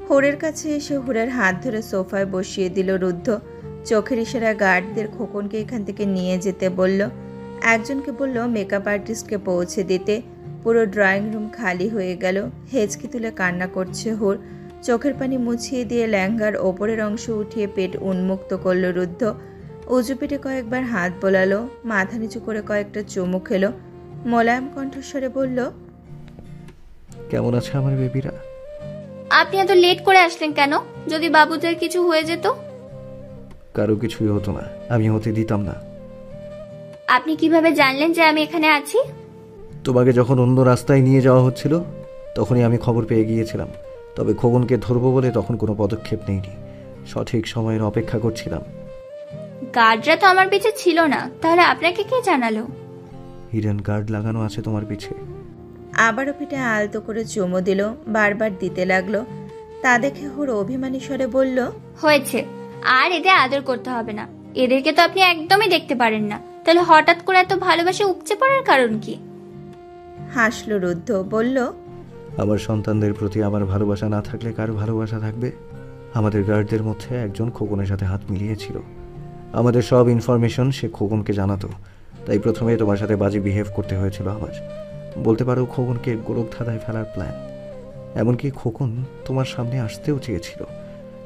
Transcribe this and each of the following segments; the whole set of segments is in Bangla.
হুরের কাছে এসে হুরের হাত ধরে সোফায় বসিয়ে দিল রুদ্ধ। চোখের ইশারায় গার্ডদের খোকনকে এখান থেকে নিয়ে যেতে বলল। একজনকে বলল মেকআপ আর্টিস্টকে পৌঁছে দিতে। পুরো ড্রয়িং রুম খালি হয়ে গেল। হেঁচকি তুলে কান্না করছে হুর। চোখের পানি মুছিয়ে দিয়ে লেহেঙ্গার ওপরের অংশ উঠিয়ে পেট উন্মুক্ত করল রুদ্ধ। উঁচু পেটে কয়েকবার হাত বোলালো, মাথা নিচু করে কয়েকটা চুমু খেলো। মোলায়েম কণ্ঠস্বরে বলল, কেমন আছে আমার বেবিরা? আপনি এত লেট করে আসলেন কেন? যদি বাবুদের কিছু হয়ে যেত? কারো কিছুই হতো না, আমি হতে দিতাম না। আপনি কিভাবে জানলেন যে আমি এখানে আছি? তোমাকে যখন অন্য রাস্তায় নিয়ে যাওয়া হচ্ছিল তখনই আমি খবর পেয়ে গিয়েছিলাম। তবে খোকনকে ধরবো বলে তখন কোনো পদক্ষেপ নেইনি, সঠিক সময়ের অপেক্ষা করছিলাম। গার্ডরা তো আমার পিছে ছিল না, তাহলে আপনাকে কে জানালো? হিডেন গার্ড লাগানো আছে তোমার পিছে। আবারও পিঠে আলতো করে চুমু দিল, বারবার দিতে লাগলো। তা দেখে হুর অভিমানী স্বরে বলল, হয়েছে, আর এদের আদর করতে হবে না। এদেরকে তো আপনি একদমই দেখতে পারেন না, তাহলে হঠাৎ করে এত ভালোবাসা উপচে পড়ার কারণ কি? হাসল রুদ্ধ, বলল, আমার সন্তানদের প্রতি আমার ভালোবাসা না থাকলে কার ভালোবাসা থাকবে? আমাদের গার্ডদের মধ্যে একজন খোকনের সাথে হাত মিলিয়েছিল। আমাদের সব ইনফরমেশন সে খোকনকে জানাতো, তাই প্রথমে তোমার সাথে বাজে বিহেভ করতে হয়েছিল আমার। বলতে পারো খোকনকে গোলকধাঁধায় ফেলার প্ল্যান। এমনকি খোকন তোমার সামনে আসতেও চেয়েছিল।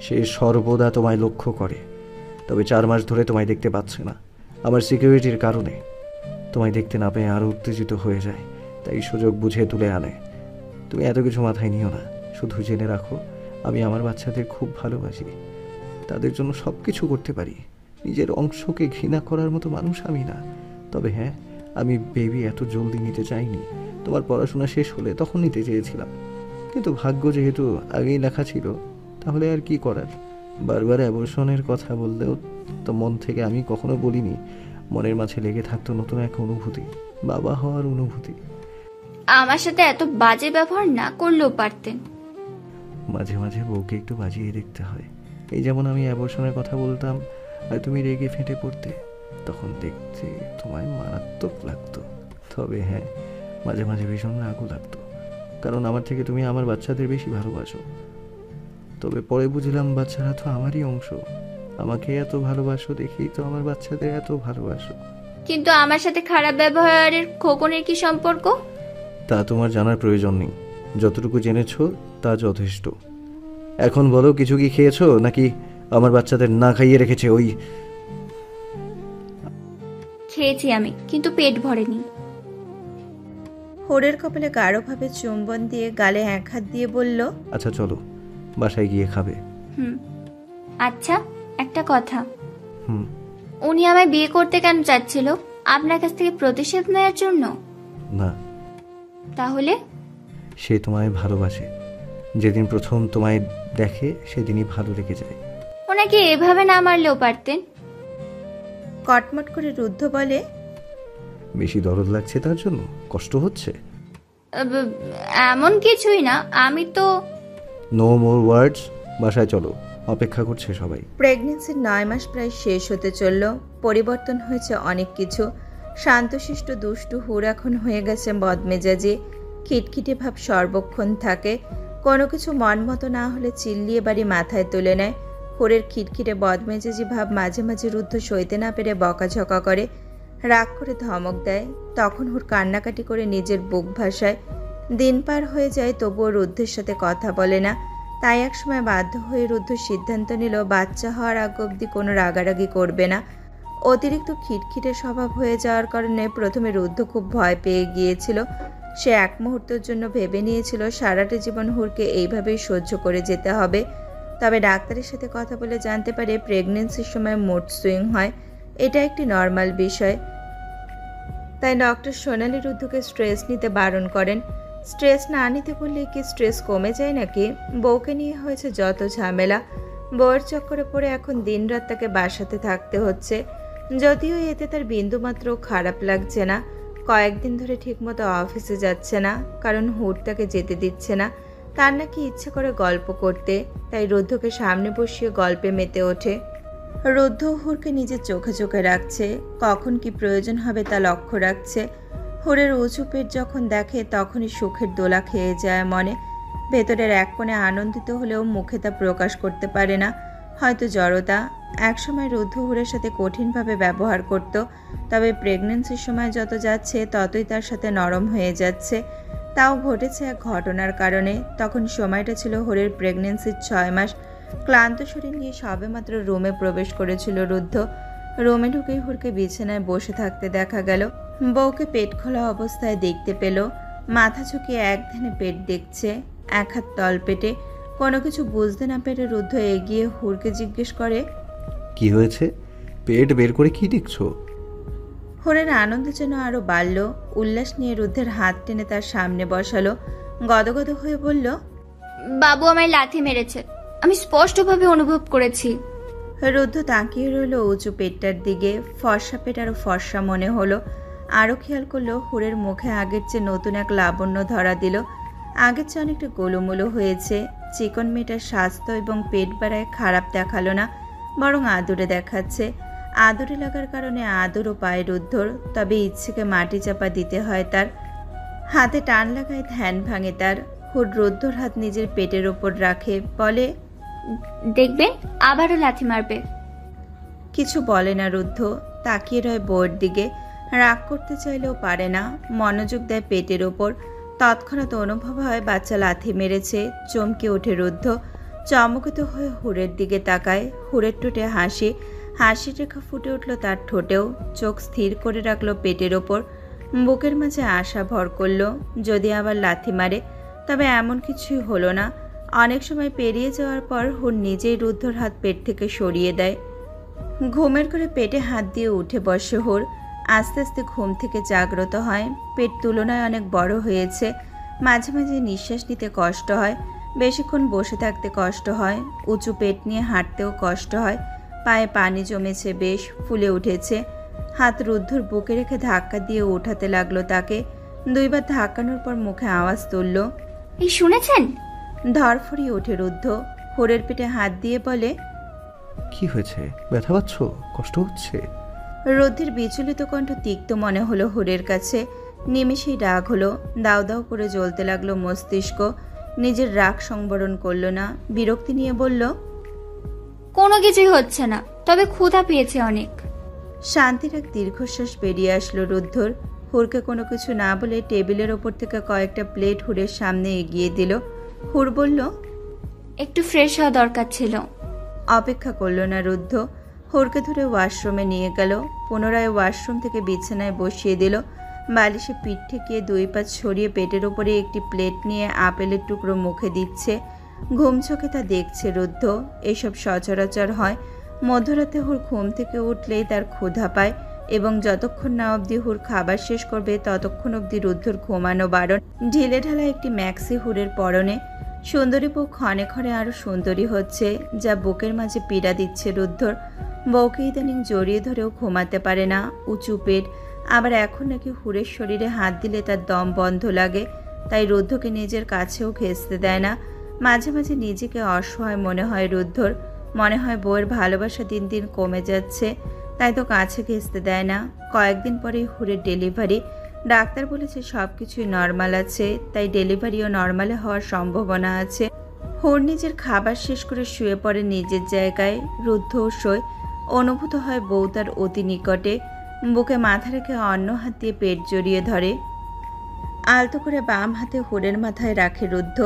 সে সর্বদা তোমায় লক্ষ্য করে, তবে 4 মাস ধরে তোমায় দেখতে পাচ্ছে না আমার সিকিউরিটির কারণে। তোমায় দেখতে না পেয়ে আরও উত্তেজিত হয়ে যায়, তাই সুযোগ বুঝে তুলে আনে। তুমি এত কিছু মাথায় নিও না, শুধু জেনে রাখো আমি আমার বাচ্চাদের খুব ভালোবাসি। তাদের জন্য সব কিছু করতে পারি। নিজের অংশকে ঘৃণা করার মতো মানুষ আমি না। তবে হ্যাঁ, আমি বেবি এত জলদি নিতে চাইনি। তোমার পড়াশোনা শেষ হলে তখন নিতে চেয়েছিলাম, কিন্তু ভাগ্য যেহেতু আগেই লেখা ছিল, তাহলে আর কি করার। বারবার অ্যাবর্শনের কথা বললেও তো মন থেকে আমি কখনো বলিনি। মনের মাঝে লেগে থাকতো নতুন এক অনুভূতি, বাবা হওয়ার অনুভূতি। আমার সাথে এত বাজে ব্যবহার না করলেও পারতেন। মাঝে মাঝে বউকে একটু বাজিয়ে দেখতে হয়। এই যেমন আমি অ্যাবর্শনের কথা বলতাম আর তুমি রেগে ফেটে পড়তে, তখন দেখতে তোমায় মারাত্মক লাগতো। তবে হ্যাঁ, মাঝে মাঝে ভীষণ রাগও লাগতো, কারণ আমার থেকে তুমি আমার বাচ্চাদের বেশি ভালোবাসো। তবে পরে বুঝলাম বাচ্চারা তো আমারই অংশ। আমাকে এত ভালোবাসো দেখেই তো আমার বাচ্চাদের এত ভালোবাসো। কিন্তু আমার সাথে খারাপ ব্যবহারের খোকনের কি সম্পর্ক? তা তোমার জানার প্রয়োজন নেই। যতটুকু জেনেছো তা যথেষ্ট। এখন বলো, কিছু কি খেয়েছো নাকি আমার বাচ্চাদের না খাইয়ে রেখেছে? ওই খেয়েছি আমি, কিন্তু পেট ভরেনি। হুরের কপালে গাঢ়ভাবে চুম্বন দিয়ে গালে এক হাত দিয়ে বলল, আচ্ছা চলো, বাসায় গিয়ে খাবে। আচ্ছা, একটা কথা। হুম। উনি আমায় বিয়ে করতে কেন চাচ্ছিল? আপনার কাছ থেকে প্রতিশোধ নেওয়ার জন্য? না। তাহলে? সে তোমায় ভালোবাসে। যেদিন প্রথম তোমায় দেখে সেদিনই ভালো লেগে যায়। ওনাকে এভাবে না মারলেও পারতেন। কটমট করে রুদ্ধ বলে, বেশি দরদ লাগছে তার জন্য কষ্ট হচ্ছে? এমন কিছুই না, আমি তো। নো মোর ওয়ার্ডস, বাসায় চলো, অপেক্ষা করছে সবাই। প্রেগনেন্সির 9 মাস প্রায় শেষ হতে চলল। পরিবর্তন হয়েছে অনেক কিছু। শান্তশিষ্ট দুষ্টু হুর এখন হয়ে গেছে বদমেজাজি। খিটখিটে ভাব সর্বক্ষণ থাকে। কোনো কিছু মন মতো না হলে চিল্লিয়ে বাড়ি মাথায় তুলে নেয়। হুরের খিটখিটে বদমেজাজি ভাব মাঝে মাঝে রুদ্ধ সইতে না পেরে বকাঝকা করে, রাগ করে ধমক দেয়। তখন হুর কান্নাকাটি করে নিজের বুক ভাসায়। দিন পার হয়ে যায়, তবুও রুদ্ধের সাথে কথা বলে না। তাই একসময় বাধ্য হয়ে রুদ্ধ সিদ্ধান্ত নিল বাচ্চা হওয়ার আগ অবধি কোনো রাগারাগি করবে না। অতিরিক্ত খিটখিটে স্বভাব হয়ে যাওয়ার কারণে প্রথমে রুদ্ধ খুব ভয় পেয়ে গিয়েছিল। সে এক মুহূর্তের জন্য ভেবে নিয়েছিল সারাটা জীবন হুরকে এইভাবেই সহ্য করে যেতে হবে। তবে ডাক্তারের সাথে কথা বলে জানতে পারে প্রেগনেন্সির সময় মুড সুইং হয়, এটা একটি নর্মাল বিষয়। তাই ডক্টর সোনালী রুদ্ধকে স্ট্রেস নিতে বারণ করেন। স্ট্রেস না নিতে বললে কি স্ট্রেস কমে যায় নাকি? বউকে নিয়ে হয়েছে যত ঝামেলা। বউয়ের চক্করে পড়ে এখন দিনরাত তাকে বাসাতে থাকতে হচ্ছে। যদিও এতে তার বিন্দুমাত্র খারাপ লাগছে না। কয়েকদিন ধরে ঠিকমতো অফিসে যাচ্ছে না, কারণ হুর তাকে যেতে দিচ্ছে না। তার নাকি ইচ্ছে করে গল্প করতে, তাই রুদ্ধকে সামনে বসিয়ে গল্পে মেতে ওঠে। রুদ্ধ হুরকে নিজের চোখে চোখে রাখছে, কখন কি প্রয়োজন হবে তা লক্ষ্য রাখছে। হুরের উঁচু পেট যখন দেখে তখনই সুখের দোলা খেয়ে যায় মনে। ভেতরের এক কোণে আনন্দিত হলেও মুখে তা প্রকাশ করতে পারে না, হয়তো জড়তা। একসময় রুদ্ধ হুরের সাথে কঠিনভাবে ব্যবহার করত, তবে প্রেগন্যান্সির সময় যত যাচ্ছে ততই তার সাথে নরম হয়ে যাচ্ছে। তাও ঘটেছে এক ঘটনার কারণে। তখন সময়টা ছিল হুরের প্রেগন্যান্সির 6 মাস। ক্লান্ত শরীর নিয়ে সবেমাত্র রুমে প্রবেশ করেছিল রুদ্ধ। রুমে ঢুকেই হুরকে বিছানায় বসে থাকতে দেখা গেল। বউকে পেট খোলা অবস্থায় দেখতে পেল। মাথা ঝুঁকিয়ে এক ধ্যানে পেট দেখছে, এক হাত তল পেটে। কোনো কিছু বুঝতে না পেরে রুদ্ধ এগিয়ে হুরকে জিজ্ঞেস করে, কি হয়েছে? পেট বের করে কি দেখছো? হুরের আনন্দ যেন আরো বাড়ল। উল্লাস নিয়ে রুদ্ধের হাত টেনে তার সামনে বসালো। গদগদ হয়ে বলল, বাবু আমায় লাথি মেরেছে, আমি স্পষ্টভাবে অনুভব করেছি। রুদ্ধ তাকিয়ে রইল উঁচু পেটটার দিকে। ফর্সা পেট আরো ফর্সা মনে হলো। আরো খেয়াল করলো হুরের মুখে আগের চেয়ে নতুন এক লাবণ্য ধরা দিল। আগের চেয়ে অনেকটা গোলুমোলো হয়েছে। চিকন মেয়েটার স্বাস্থ্য এবং পেট বাড়ায় খারাপ দেখালো না, বরং আদুরে দেখাচ্ছে। আদুরে লাগার কারণে আদরও পায় রুদ্ধর, তবে ইচ্ছেকে মাটি চাপা দিতে হয় তার। হাতে টান লাগায় ধ্যান ভাঙে তার। হুর রুদ্ধর হাত নিজের পেটের ওপর রাখে, বলে, দেখবেন আবারও লাথি মারবে। কিছু বলে না রুদ্ধ, তাকিয়ে রয় বউয়ের দিকে। রাগ করতে চাইলেও পারে না, মনোযোগ দেয় পেটের ওপর। তৎক্ষণাৎ অনুভব হয় বাচ্চা লাথি মেরেছে। চমকে ওঠে রুদ্ধ, চমকিত হয়ে হুরের দিকে তাকায়। হুরের ঠোঁটে হাসি, হাসির রেখা ফুটে উঠল তার ঠোঁটেও। চোখ স্থির করে রাখলো পেটের ওপর। বুকের মাঝে আশা ভর করলো, যদি আবার লাথি মারে। তবে এমন কিছুই হলো না। অনেক সময় পেরিয়ে যাওয়ার পর হুর নিজেই রুদ্ধর হাত পেট থেকে সরিয়ে দেয়। ঘুমের করে পেটে হাত দিয়ে উঠে বসে হুর। আস্তে আস্তে ঘুম থেকে জাগ্রত হয়। পেট তুলনায় অনেক বড় হয়েছে। মাঝে মাঝে নিঃশ্বাস নিতে কষ্ট হয়, বেশিক্ষণ বসে থাকতে কষ্ট হয়, উঁচু পেট নিয়ে হাঁটতেও কষ্ট হয়। পায়ে পানি জমেছে, বেশ ফুলে উঠেছে। হাত রুদ্ধর বুকে রেখে ধাক্কা দিয়ে উঠাতে লাগলো তাকে। 2 বার ধাক্কানোর পর মুখে আওয়াজ তুলল। এই শুনেছেন? ধরফরিয়ে ওঠে রুদ্ধ। হুরের পেটে হাত দিয়ে বলে, কি হয়েছে? ব্যথা পাচ্ছ? কষ্ট হচ্ছে? রুদ্রের বিচলিত কণ্ঠ তিক্ত মনে হলো হুরের কাছে। নিমেষেই রাগ হলো, দাউ দাউ করে জ্বলতে লাগলো মস্তিষ্ক। নিজের রাগ সংবরণ করলো না, বিরক্তি নিয়ে বলল, কোনো কিছুই হচ্ছে না, তবে ক্ষুধা পেয়েছে অনেক। শান্তির এক দীর্ঘশ্বাস বেরিয়ে আসলো রুদ্ধর। হুরকে কোনো কিছু না বলে টেবিলের ওপর থেকে কয়েকটা প্লেট হুরের সামনে এগিয়ে দিল। হুর বলল, একটু ফ্রেশ হওয়া দরকার ছিল। অপেক্ষা করলো না রুদ্ধ। হুরকে ধরে ওয়াশরুমে নিয়ে গেল। পুনরায় ওয়াশরুম থেকে বিছানায় বসিয়ে দিল। বালিশে পিঠ ঠেকিয়ে 2 পা ছড়িয়ে পেটের ওপরে একটি প্লেট নিয়ে আপেলের টুকরো মুখে দিচ্ছে। ঘুম চোখে তা দেখছে রুদ্ধ। এসব সচরাচর হয়। মধ্যরাতে হুর ঘুম থেকে উঠলেই তার ক্ষুধা পায়, এবং যতক্ষণ না অবধি হুর খাবার শেষ করবে ততক্ষণ অবধি রুদ্ধর ঘুমানো বারণ। ঢিলে ঢালা একটি ম্যাক্সি হুরের পরনে। সুন্দরী বউ ক্ষণে ক্ষণে আরো সুন্দরী হচ্ছে, যা বুকের মাঝে পীড়া দিচ্ছে রুদ্ধর। বউকে ইদানিং জড়িয়ে ধরেও ঘুমাতে পারে না, উঁচু পেট। আবার এখন নাকি হুরের শরীরে হাত দিলে তার দম বন্ধ লাগে, তাই রুদ্ধকে নিজের কাছেও ঘেঁষতে দেয় না। মাঝে মাঝে নিজেকে অসহায় মনে হয় রুদ্ধর। মনে হয় বউয়ের ভালোবাসা দিন দিন কমে যাচ্ছে, তাই তো কাছে ঘেঁষতে দেয় না। কয়েকদিন পরেই হুরের ডেলিভারি। ডাক্তার বলেছে সব কিছুই নর্মাল আছে, তাই ডেলিভারিও নর্মালে হওয়ার সম্ভাবনা আছে। হুর নিজের খাবার শেষ করে শুয়ে পড়ে নিজের জায়গায়। রুদ্ধও শোয়। অনুভূত হয় বউ তার অতি নিকটে। বুকে মাথা রেখে অন্য হাত দিয়ে পেট জড়িয়ে ধরে। আলতো করে বাম হাতে হুরের মাথায় রাখে রুদ্ধ।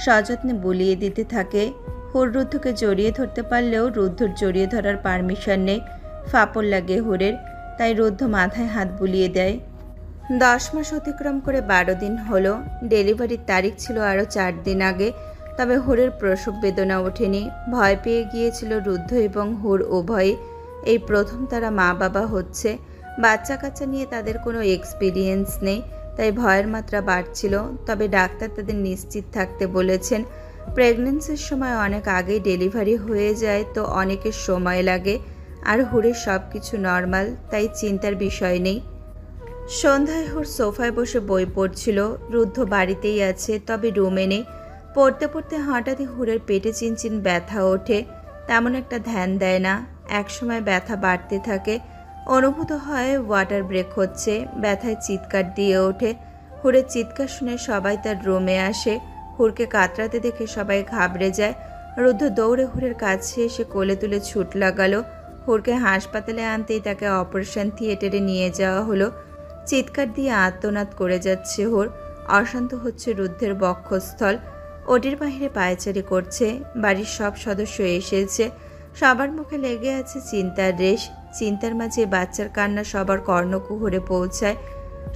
সযত্নে বুলিয়ে দিতে থাকে। হুর রুদ্ধকে জড়িয়ে ধরতে পারলেও রুদ্ধর জড়িয়ে ধরার পারমিশন নেই। ফাপড় লাগে হুরের, তাই রুদ্ধ মাথায় হাত বুলিয়ে দেয়। 10 মাস অতিক্রম করে 12 দিন হলো। ডেলিভারির তারিখ ছিল আরও 4 দিন আগে। তবে হুরের প্রসব বেদনা ওঠেনি। ভয় পেয়ে গিয়েছিল রুদ্ধ এবং হুর উভয়ে। এই প্রথম তারা মা বাবা হচ্ছে। বাচ্চা কাচ্চা নিয়ে তাদের কোনো এক্সপিরিয়েন্স নেই, তাই ভয়ের মাত্রা বাড়ছিল। তবে ডাক্তার তাদের নিশ্চিত থাকতে বলেছেন। প্রেগন্যান্সির সময় অনেক আগেই ডেলিভারি হয়ে যায়, তো অনেকের সময় লাগে। আর হুরের সব কিছু নর্মাল, তাই চিন্তার বিষয় নেই। সন্ধ্যায় হুর সোফায় বসে বই পড়ছিল। রুদ্ধ বাড়িতেই আছে, তবে রুমে নেই। পড়তে পড়তে হঠাৎই হুরের পেটে চিনচিন ব্যথা ওঠে। তেমন একটা ধ্যান দেয় না। একসময় ব্যথা বাড়তে থাকে। অনুভূত হয় ওয়াটার ব্রেক হচ্ছে। ব্যথায় চিৎকার দিয়ে ওঠে। হুরের চিৎকার শুনে সবাই তার রুমে আসে। হুরকে কাতরাতে দেখে সবাই ঘাবড়ে যায়। রুদ্ধ দৌড়ে হুরের কাছে এসে কোলে তুলে ছুট লাগালো। হুরকে হাসপাতালে আনতেই তাকে অপারেশন থিয়েটারে নিয়ে যাওয়া হলো। চিৎকার দিয়ে আর্তনাদ করে যাচ্ছে হুর। অশান্ত হচ্ছে রুদ্ধের বক্ষস্থল। ওটির বাহিরে পায়চারি করছে। বাড়ির সব সদস্য এসেছে। সবার মুখে লেগে আছে চিন্তার রেশ। চিন্তার মাঝে বাচ্চার কান্না সবার কর্ণকুহরে পৌঁছায়।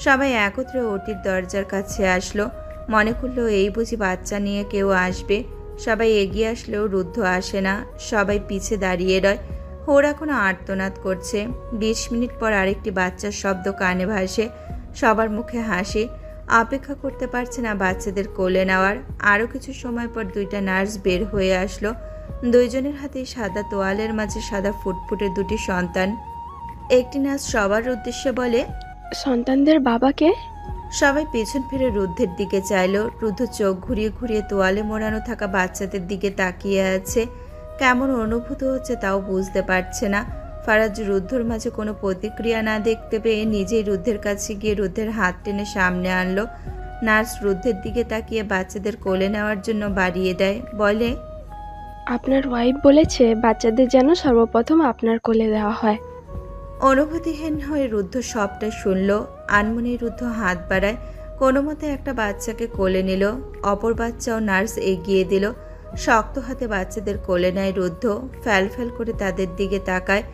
সবাই একত্রে ওটির দরজার কাছে আসলো। মনে করলো এই বুঝি বাচ্চা নিয়ে কেউ আসবে। সবাই এগিয়ে আসলেও রুদ্ধ আসে না। সবাই পিছে দাঁড়িয়ে রয়। হুর এখনো আর্তনাদ করছে। 20 মিনিট পর আরেকটি বাচ্চার শব্দ কানে ভাসে। সবার মুখে হাসি। অপেক্ষা করতে পারছে না বাচ্চাদের কোলে নেওয়ার। আরও কিছু সময় পর 2টা নার্স বের হয়ে আসলো। দুইজনের হাতেই সাদা তোয়ালের মাঝে সাদা ফুটফুটে 2টি সন্তান। একটি নার্স সবার উদ্দেশ্যে বলে, সন্তানদের বাবাকে? সবাই পেছন ফিরে রুদ্ধের দিকে চাইল। রুদ্ধ চোখ ঘুরিয়ে ঘুরিয়ে তোয়ালে মোড়ানো থাকা বাচ্চাদের দিকে তাকিয়ে আছে। কেমন অনুভূত হচ্ছে তাও বুঝতে পারছে না। ফারাজ রুদ্ধর মাঝে কোনো প্রতিক্রিয়া না দেখতে পেয়ে নিজেই রুদ্ধের কাছে গিয়ে রুদ্ধের হাত টেনে সামনে আনলো। নার্স রুদ্ধের দিকে তাকিয়ে বাচ্চাদের কোলে নেওয়ার জন্য বাড়িয়ে দেয়। বলে, আপনার ওয়াইফ বলেছে বাচ্চাদের যেন সর্বপ্রথম আপনার কোলে দেওয়া হয়। অনুভূতিহীন হয়ে রুদ্ধ সবটা শুনল। আনমনি রুদ্ধ হাত বাড়ায়। কোনো মতে একটা বাচ্চাকে কোলে নিল। অপর বাচ্চাও নার্স এগিয়ে দিল। শক্ত হাতে বাচ্চাদের কোলে নেয় রুদ্ধ। ফ্যাল ফ্যাল করে তাদের দিকে তাকায়।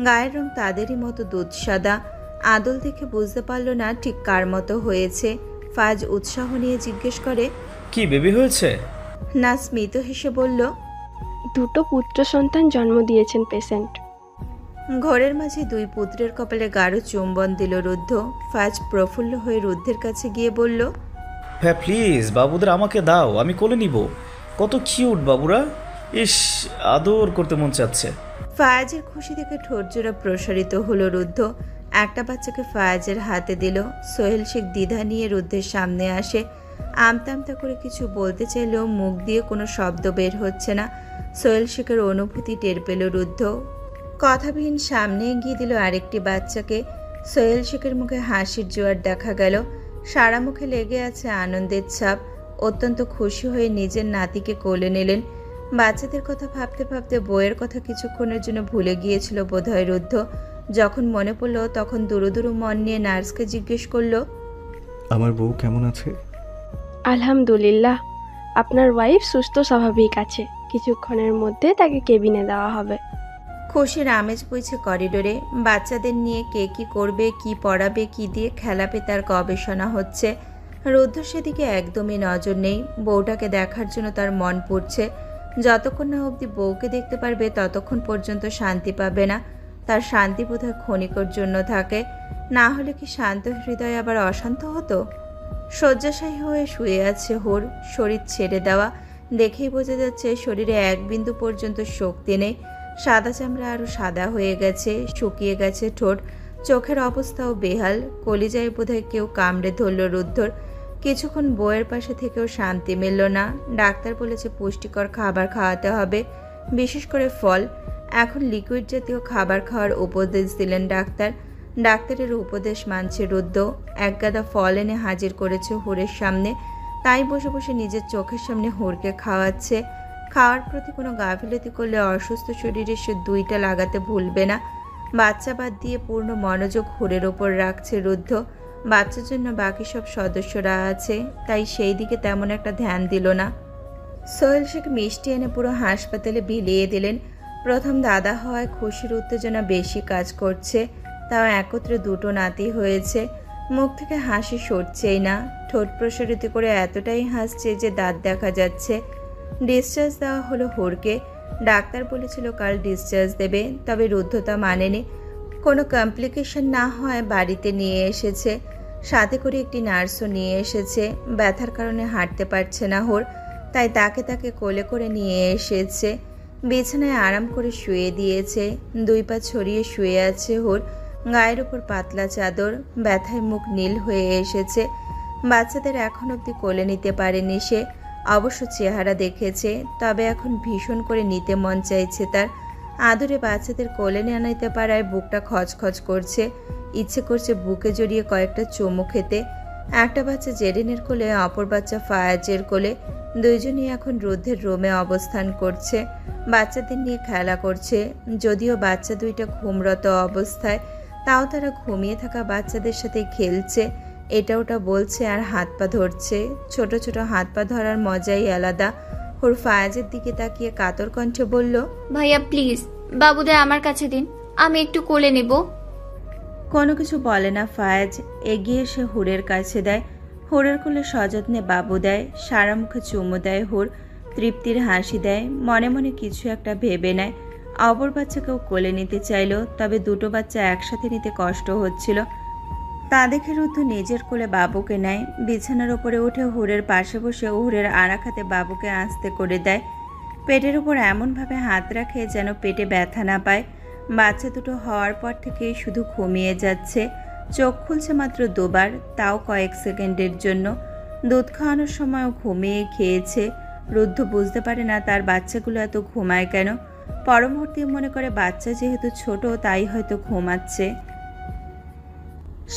গায়ের রং তাদেরই মতো দুধ সাদা। আদল দেখে বুঝতে পারল না ঠিক কার মতো হয়েছে। ফাজ উৎসাহ নিয়ে জিজ্ঞেস করে, কি বেবি হয়েছে? নার্স স্মিত হেসে বলল, 2টো পুত্র সন্তান জন্ম দিয়েছেন পেশেন্ট। ঘরের মাঝে 2 পুত্রের কপালে গাঢ় চুম্বন দিল রুদ্ধ। ফাজ প্রফুল্ল হয়ে রুদ্ধের কাছে গিয়ে বলল, হ্যাঁ প্লিজ বাবুদের আমাকে দাও, আমি কোলে নিব। কত কিউট বাবুরা, ইস আদর করতে মন চাচ্ছে। ফায়াজের খুশি দেখে ঠোঁটজোড়া প্রসারিত হলো রুদ্ধ। একটা বাচ্চাকে ফায়াজের হাতে দিল। সোহেল শেখ দ্বিধা নিয়ে রুদ্ধের সামনে আসে। আমতা আমতা করে কিছু বলতে চাইলেও মুখ দিয়ে কোনো শব্দ বের হচ্ছে না। সোহেল শেখের অনুভূতি টের পেল রুদ্ধ। কথাবিহীন সামনে এগিয়ে দিল আরেকটি বাচ্চাকে। সোহেল শেখের মুখে হাসির জোয়ার দেখা গেল। সারা মুখে লেগে আছে আনন্দের ছাপ। অত্যন্ত খুশি হয়ে নিজের নাতিকে কোলে নিলেন। বাচ্চাদের কথা ভাবতে ভাবতে বইয়ের কথা কিছুক্ষণের জন্য ভুলে গিয়েছিল বোধহয় রুদ্ধ। যখন মনে পড়ল তখন দুরু দুরু মন নিয়ে নার্সকে জিজ্ঞেস করলো, আমার বউ কেমন আছে? আলহামদুলিল্লাহ, আপনার ওয়াইফ সুস্থ স্বাভাবিক আছে। কিছুক্ষণের মধ্যে তাকে কেবিনে দেওয়া হবে। খুশির আমেজ বইছে করিডোরে। বাচ্চাদের নিয়ে কে কি করবে, কি পড়াবে, কি দিয়ে খেলাবে তার গবেষণা হচ্ছে। রুদ্ধ সেদিকে একদমই নজর নেই। বউটাকে দেখার জন্য তার মন পড়ছে। যতক্ষণ না অবধি বউকে দেখতে পারবে ততক্ষণ পর্যন্ত শান্তি পাবে না। তার শান্তি বোধহয় ক্ষণিকের জন্য থাকে। না হলে কি শান্ত হৃদয় আবার অশান্ত হতো? শয্যাশায়ী হয়ে শুয়ে আছে হুর, শরীর ছেড়ে দেওয়া। দেখেই বোঝা যাচ্ছে শরীরে এক বিন্দু পর্যন্ত শক্তি নেই। সাদা চামড়া আরও সাদা হয়ে গেছে, শুকিয়ে গেছে ঠোঁট। চোখের অবস্থাও বেহাল। কলিজায় বোধহয় কেউ কামড়ে ধরল রুদ্ধর। কিছুক্ষণ বউয়ের পাশে থেকেও শান্তি মিলল না। ডাক্তার বলেছে পুষ্টিকর খাবার খাওয়াতে হবে, বিশেষ করে ফল। এখন লিকুইড জাতীয় খাবার খাওয়ার উপদেশ দিলেন ডাক্তার। ডাক্তারের উপদেশ মানছে রুদ্ধ। এক গাদা ফল এনে হাজির করেছে হুরের সামনে। তাই বসে বসে নিজের চোখের সামনে হুরকে খাওয়াচ্ছে। খাওয়ার প্রতি কোনো গাফিলতি করলে অসুস্থ শরীরে সে 2টা লাগাতে ভুলবে না। বাচ্চা বাদ দিয়ে পূর্ণ মনোযোগ হুরের ওপর রাখছে রুদ্ধ। বাচ্চার জন্য বাকি সব সদস্যরা আছে, তাই সেই দিকে তেমন একটা ধ্যান দিল না। সোহেল শেখ মিষ্টি এনে পুরো হাসপাতালে বিলিয়ে দিলেন। প্রথম দাদা হওয়ায় খুশির উত্তেজনা বেশি কাজ করছে। তাও একত্রে 2টো নাতি হয়েছে। মুখ থেকে হাসি সরছেই না। ঠোঁট প্রসারিত করে এতটাই হাসছে যে দাঁত দেখা যাচ্ছে। ডিসচার্জ দেওয়া হলো হুরকে। ডাক্তার বলেছিল কাল ডিসচার্জ দেবে, তবে রুদ্ধতা মানেনি। কোনো কমপ্লিকেশন না হয় বাড়িতে নিয়ে এসেছে। সাথে করে একটি নার্সও নিয়ে এসেছে। ব্যথার কারণে হাঁটতে পারছে না হুর, তাই তাকে কোলে করে নিয়ে এসেছে। বিছানায় আরাম করে শুয়ে দিয়েছে। 2 পা ছড়িয়ে শুয়ে আছে হুর। গায়ের উপর পাতলা চাদর। ব্যথায় মুখ নীল হয়ে এসেছে। বাচ্চাদের এখন অবধি কোলে নিতে পারেনি সে। অবশ্য চেহারা দেখেছে, তবে এখন ভীষণ করে নিতে মন চাইছে তার। আদরে বাচ্চাদের কোলে নিতে পারায় বুকটা খচখচ করছে। ইচ্ছে করছে বুকে জড়িয়ে কয়েকটা চুমু খেতে। একটা বাচ্চা জেরিনের কোলে, অপর বাচ্চা ফায়াজের কোলে। দুইজনই এখন রুদ্ধের রুমে অবস্থান করছে, বাচ্চাদের নিয়ে খেলা করছে। যদিও বাচ্চা দুইটা ঘুমরত অবস্থায়, তাও তারা ঘুমিয়ে থাকা বাচ্চাদের সাথে খেলছে, এটা ওটা বলছে আর হাত পা ধরছে। ছোট ছোট হাত পা ধরার মজাই আলাদা। হুর ফায়াজের দিকে তাকিয়ে কাতর কণ্ঠে বলল, ভাইয়া প্লিজ বাবুদের আমার কাছে দিন, আমি একটু কোলে নেব। কোনো কিছু বলে না ফায়াজ, এগিয়ে এসে হুরের কাছে দেয়। হুরের কোলে সযত্নে বাবু দেয়, সারা মুখে চুমু দেয় হুর, তৃপ্তির হাসি দেয়, মনে মনে কিছু একটা ভেবে নেয়। অপর বাচ্চাকেও কোলে নিতে চাইল, তবে দুটো বাচ্চা একসাথে নিতে কষ্ট হচ্ছিল। তা দেখে রুদ্ধ নিজের কোলে বাবুকে নেয়, বিছানার ওপরে উঠে হুরের পাশে বসে হুরের আড়াক হাতে বাবুকে আস্তে করে দেয়। পেটের উপর এমনভাবে হাত রাখে যেন পেটে ব্যথা না পায়। বাচ্চা দুটো হওয়ার পর থেকে শুধু ঘুমিয়ে যাচ্ছে, চোখ খুলছে মাত্র দুবার, তাও কয়েক সেকেন্ডের জন্য। দুধ খাওয়ানোর সময়ও ঘুমিয়ে খেয়েছে। রুদ্ধ বুঝতে পারে না তার বাচ্চাগুলো এত ঘুমায় কেন। পরমুহূর্তে মনে করে বাচ্চা যেহেতু ছোট তাই হয়তো ঘুমাচ্ছে।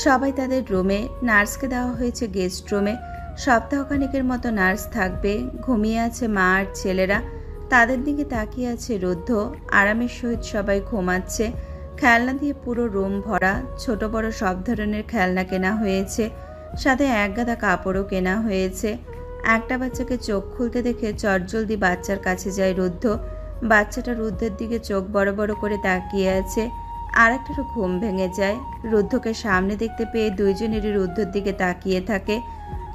সবাই তাদের রুমে, নার্সকে দেওয়া হয়েছে গেস্ট রুমে। সপ্তাহখানেকের মতো নার্স থাকবে। ঘুমিয়ে আছে মা আর ছেলেরা, তাদের দিকে তাকিয়ে আছে রুদ্ধ। আরামের সহিত সবাই ঘুমাচ্ছে। খেলনা দিয়ে পুরো রুম ভরা, ছোট বড় সব ধরনের খেলনা কেনা হয়েছে, সাথে এক গাদা কাপড়ও কেনা হয়েছে। একটা বাচ্চাকে চোখ খুলতে দেখে চটজলদি বাচ্চার কাছে যায় রুদ্ধ। বাচ্চাটা রুদ্ধের দিকে চোখ বড় বড় করে তাকিয়ে আছে। আর একটারও ঘুম ভেঙে যায়। রুদ্ধকে সামনে দেখতে পেয়ে দুইজনেরই রুদ্ধর দিকে তাকিয়ে থাকে।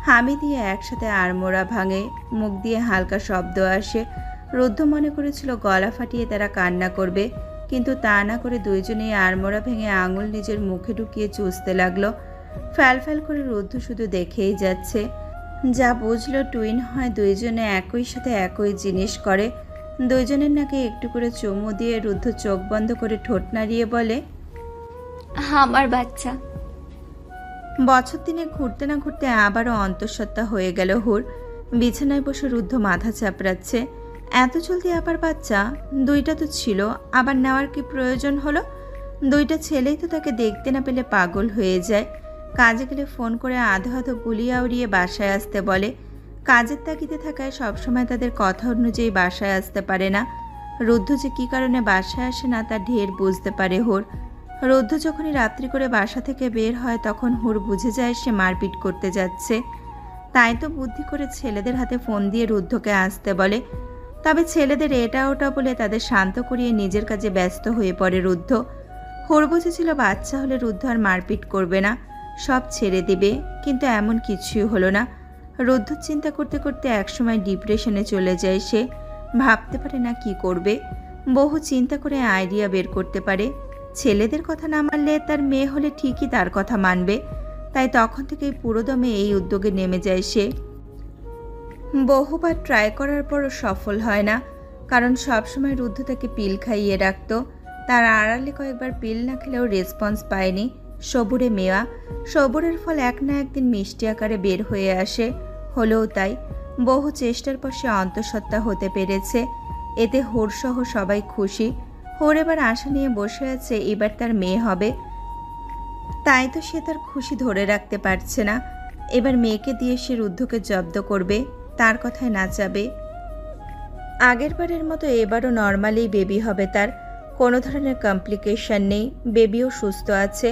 হামি দিয়ে একসাথে আড়মোড়া ভাঙে, মুখ দিয়ে হালকা শব্দ আসে। রুদ্ধ মনে করেছিল গলা ফাটিয়ে তারা কান্না করবে, কিন্তু তা না করে দুইজনেই আড়মোড়া ভেঙে আঙুল নিজের মুখে ঢুকিয়ে চুষতে লাগলো। ফ্যাল ফ্যাল করে রুদ্ধ শুধু দেখেই যাচ্ছে। যা বুঝলো টুইন হয় দুইজনে একই সাথে একই জিনিস করে। দুইজনের নাকি একটু করে চুমু দিয়ে রুদ্ধ চোখ বন্ধ করে ঠোঁট নাড়িয়ে বলে, আমার বাচ্চা। বছর দিনে ঘুরতে না ঘুরতে আবারও অন্তঃসত্ত্বা হয়ে গেল হুর। বিছানায় বসে রুদ্ধ মাথা চাপড়াচ্ছে। এত জলদি আবার বাচ্চা? দুইটা তো ছিল, আবার নেওয়ার কি প্রয়োজন হলো? দুইটা ছেলেই তো তাকে দেখতে না পেলে পাগল হয়ে যায়। কাজে গেলে ফোন করে আধো আধো গুলিয়ে উড়িয়ে বাসায় আসতে বলে। কাজের তাগিদে থাকায় সবসময় তাদের কথা অনুযায়ী বাসায় আসতে পারে না। রুদ্ধ যে কী কারণে বাসায় আসে না তা ঢের বুঝতে পারে হুর। রুদ্ধ যখনই রাত্রি করে বাসা থেকে বের হয় তখন হুর বুঝে যায় সে মারপিট করতে যাচ্ছে। তাই তো বুদ্ধি করে ছেলেদের হাতে ফোন দিয়ে রুদ্ধকে আসতে বলে। তবে ছেলেদের এটা ওটা বলে তাদের শান্ত করিয়ে নিজের কাজে ব্যস্ত হয়ে পড়ে রুদ্ধ। হুর বুঝেছিল বাচ্চা হলে রুদ্ধ আর মারপিট করবে না, সব ছেড়ে দেবে, কিন্তু এমন কিছুই হলো না। রুদ্ধ চিন্তা করতে করতে একসময় ডিপ্রেশনে চলে যায় সে। ভাবতে পারে না কি করবে। বহু চিন্তা করে আইডিয়া বের করতে পারে। ছেলেদের কথা না মানলে তার মেয়ে হলে ঠিকই তার কথা মানবে। তাই তখন থেকেই পুরোদমে এই উদ্যোগে নেমে যায় সে। বহুবার ট্রাই করার পরও সফল হয় না, কারণ সবসময় রুদ্ধ তাকে পিল খাইয়ে রাখত। তার আড়ালে কয়েকবার পিল না খেলেও রেসপন্স পায়নি। সবুরে মেওয়া, সবুরের ফল এক না একদিন মিষ্টি আকারে বের হয়ে আসে। হলেও তাই, বহু চেষ্টার পর সে অন্তঃসত্ত্বা হতে পেরেছে। এতে হোরসহ সবাই খুশি। হোর এবার আশা নিয়ে বসে আছে এবার তার মেয়ে হবে। তাই তো সে তার খুশি ধরে রাখতে পারছে না। এবার মেয়েকে দিয়ে সে রুদ্ধকে জব্দ করবে, তার কথায় নাচাবে। আগেরবারের মতো এবারও নর্মালি বেবি হবে তার, কোনো ধরনের কমপ্লিকেশন নেই, বেবিও সুস্থ আছে।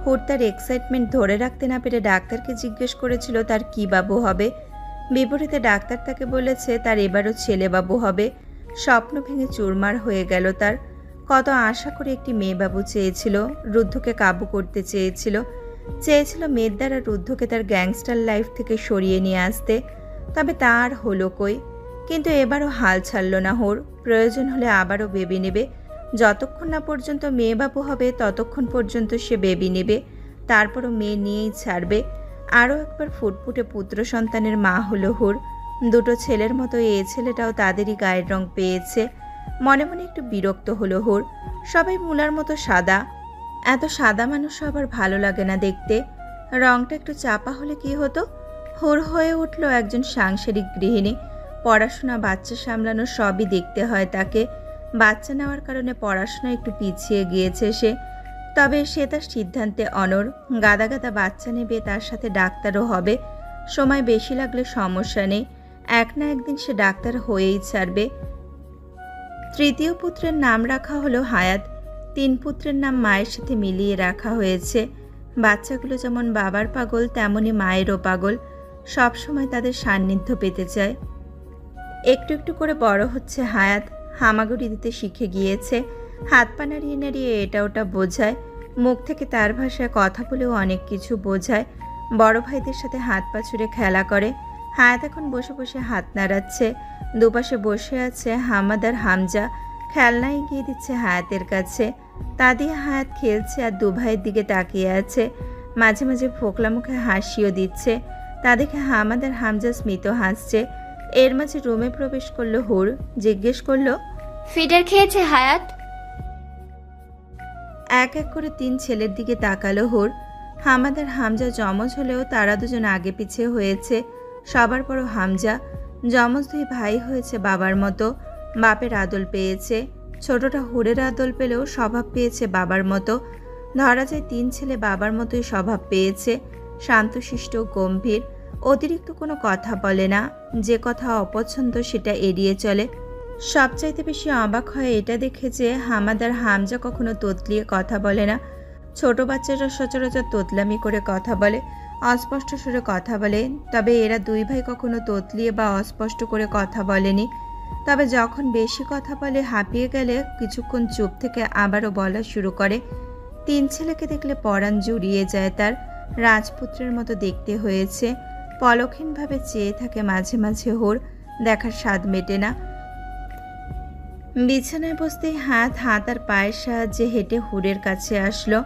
হুর তার এক্সাইটমেন্ট ধরে রাখতে না পেরে ডাক্তারকে জিজ্ঞেস করেছিল তার কি বাবু হবে। বিপরীতে ডাক্তার তাকে বলেছে তার এবারও ছেলে বাবু হবে। স্বপ্ন ভেঙে চুরমার হয়ে গেল তার। কত আশা করে একটি মেয়ে বাবু চেয়েছিল, রুদ্ধকে কাবু করতে চেয়েছিল মেয়ের দ্বারা রুদ্ধকে তার গ্যাংস্টার লাইফ থেকে সরিয়ে নিয়ে আসতে। তবে তার হলো কই। কিন্তু এবারও হাল ছাড়ল না হোর। প্রয়োজন হলে আবারও বেবি নেবে। যতক্ষণ না পর্যন্ত মেয়ে বাবু হবে ততক্ষণ পর্যন্ত সে বেবি নেবে, তারপরও মেয়ে নিয়েই ছাড়বে। আরও একবার ফুটফুটে পুত্র সন্তানের মা হলো হুর। দুটো ছেলের মতো এ ছেলেটাও তাদেরই গায়ের রং পেয়েছে। মনে মনে একটু বিরক্ত হলো হুর। সবাই মুলার মতো সাদা, এত সাদা মানুষ আবার ভালো লাগে না দেখতে। রংটা একটু চাপা হলে কি হতো? হুর হয়ে উঠল একজন সাংসারিক গৃহিণী। পড়াশোনা, বাচ্চা সামলানো সবই দেখতে হয় তাকে। বাচ্চা নেওয়ার কারণে পড়াশোনা একটু পিছিয়ে গিয়েছে সে। তবে সে তার সিদ্ধান্তে অনড়। গাদা গাদা বাচ্চা নেবে, তার সাথে ডাক্তারও হবে। সময় বেশি লাগলে সমস্যা নেই। এক না একদিন সে ডাক্তার হয়েই ছাড়বে। তৃতীয় পুত্রের নাম রাখা হলো হায়াত। 3 পুত্রের নাম মায়ের সাথে মিলিয়ে রাখা হয়েছে। বাচ্চাগুলো যেমন বাবার পাগল তেমনি মায়েরও পাগল, সবসময় তাদের সান্নিধ্য পেতে চায়। একটু একটু করে বড় হচ্ছে হায়াত, হামাগুড়ি দিতে শিখে গিয়েছে। হাত পা নাড়িয়ে নাড়িয়ে এটা ওটা বোঝায়, মুখ থেকে তার ভাষায় কথা বলেও অনেক কিছু বোঝায়। বড় ভাইদের সাথে হাত পা ছুঁড়ে খেলা করে। হায়াত এখন বসে বসে হাত নাড়াচ্ছে। দুপাশে বসে আছে হামাদ আর হামজা, খেলনা এগিয়ে দিচ্ছে হায়াতের কাছে। তা দিয়ে হায়াত খেলছে আর 2 ভাইয়ের দিকে তাকিয়ে আছে। মাঝে মাঝে ফোকলা মুখে হাসিও দিচ্ছে। তা দেখে হামাদ আর হামজা স্মিত হাসছে। এর মাঝে রুমে প্রবেশ করলো হুর। জিজ্ঞেস করলো, ফিডার খেয়েছে হায়াত? এক এক করে 3 ছেলের দিকে তাকালো হুর। হামাদ আর হামজা যমজ হলেও তারা দুজন আগে পিছিয়ে হয়েছে। সবার বড় হামজা। যমজ 2 ভাই হয়েছে বাবার মতো, বাপের আদল পেয়েছে। ছোটটা হুরের আদল পেলেও স্বভাব পেয়েছে বাবার মতো। ধরা যায় 3 ছেলে বাবার মতোই স্বভাব পেয়েছে, শান্তশিষ্ট, গম্ভীর, অতিরিক্ত কোনো কথা বলে না। যে কথা অপছন্দ সেটা এড়িয়ে চলে। সবচাইতে বেশি অবাক হয় এটা দেখে যে হামাদ আর হামজা কখনো তোতলিয়ে কথা বলে না। ছোট বাচ্চারা সচরাচর তোতলামি করে কথা বলে, অস্পষ্ট সুরে কথা বলে, তবে এরা 2 ভাই কখনো তোতলিয়ে বা অস্পষ্ট করে কথা বলেনি। তবে যখন বেশি কথা বলে, হাঁপিয়ে গেলে কিছুক্ষণ চুপ থেকে আবারও বলা শুরু করে। 3 ছেলেকে দেখলে পরাণ জুড়িয়ে যায় তার। রাজপুত্রের মতো দেখতে হয়েছে। পলকহীনভাবে চেয়ে থাকে মাঝে মাঝে হুর, দেখার স্বাদ মেটে না। বিছানায় বসতেই হাত আর পায়ের সাহায্যে হেঁটে হুরের কাছে আসলো।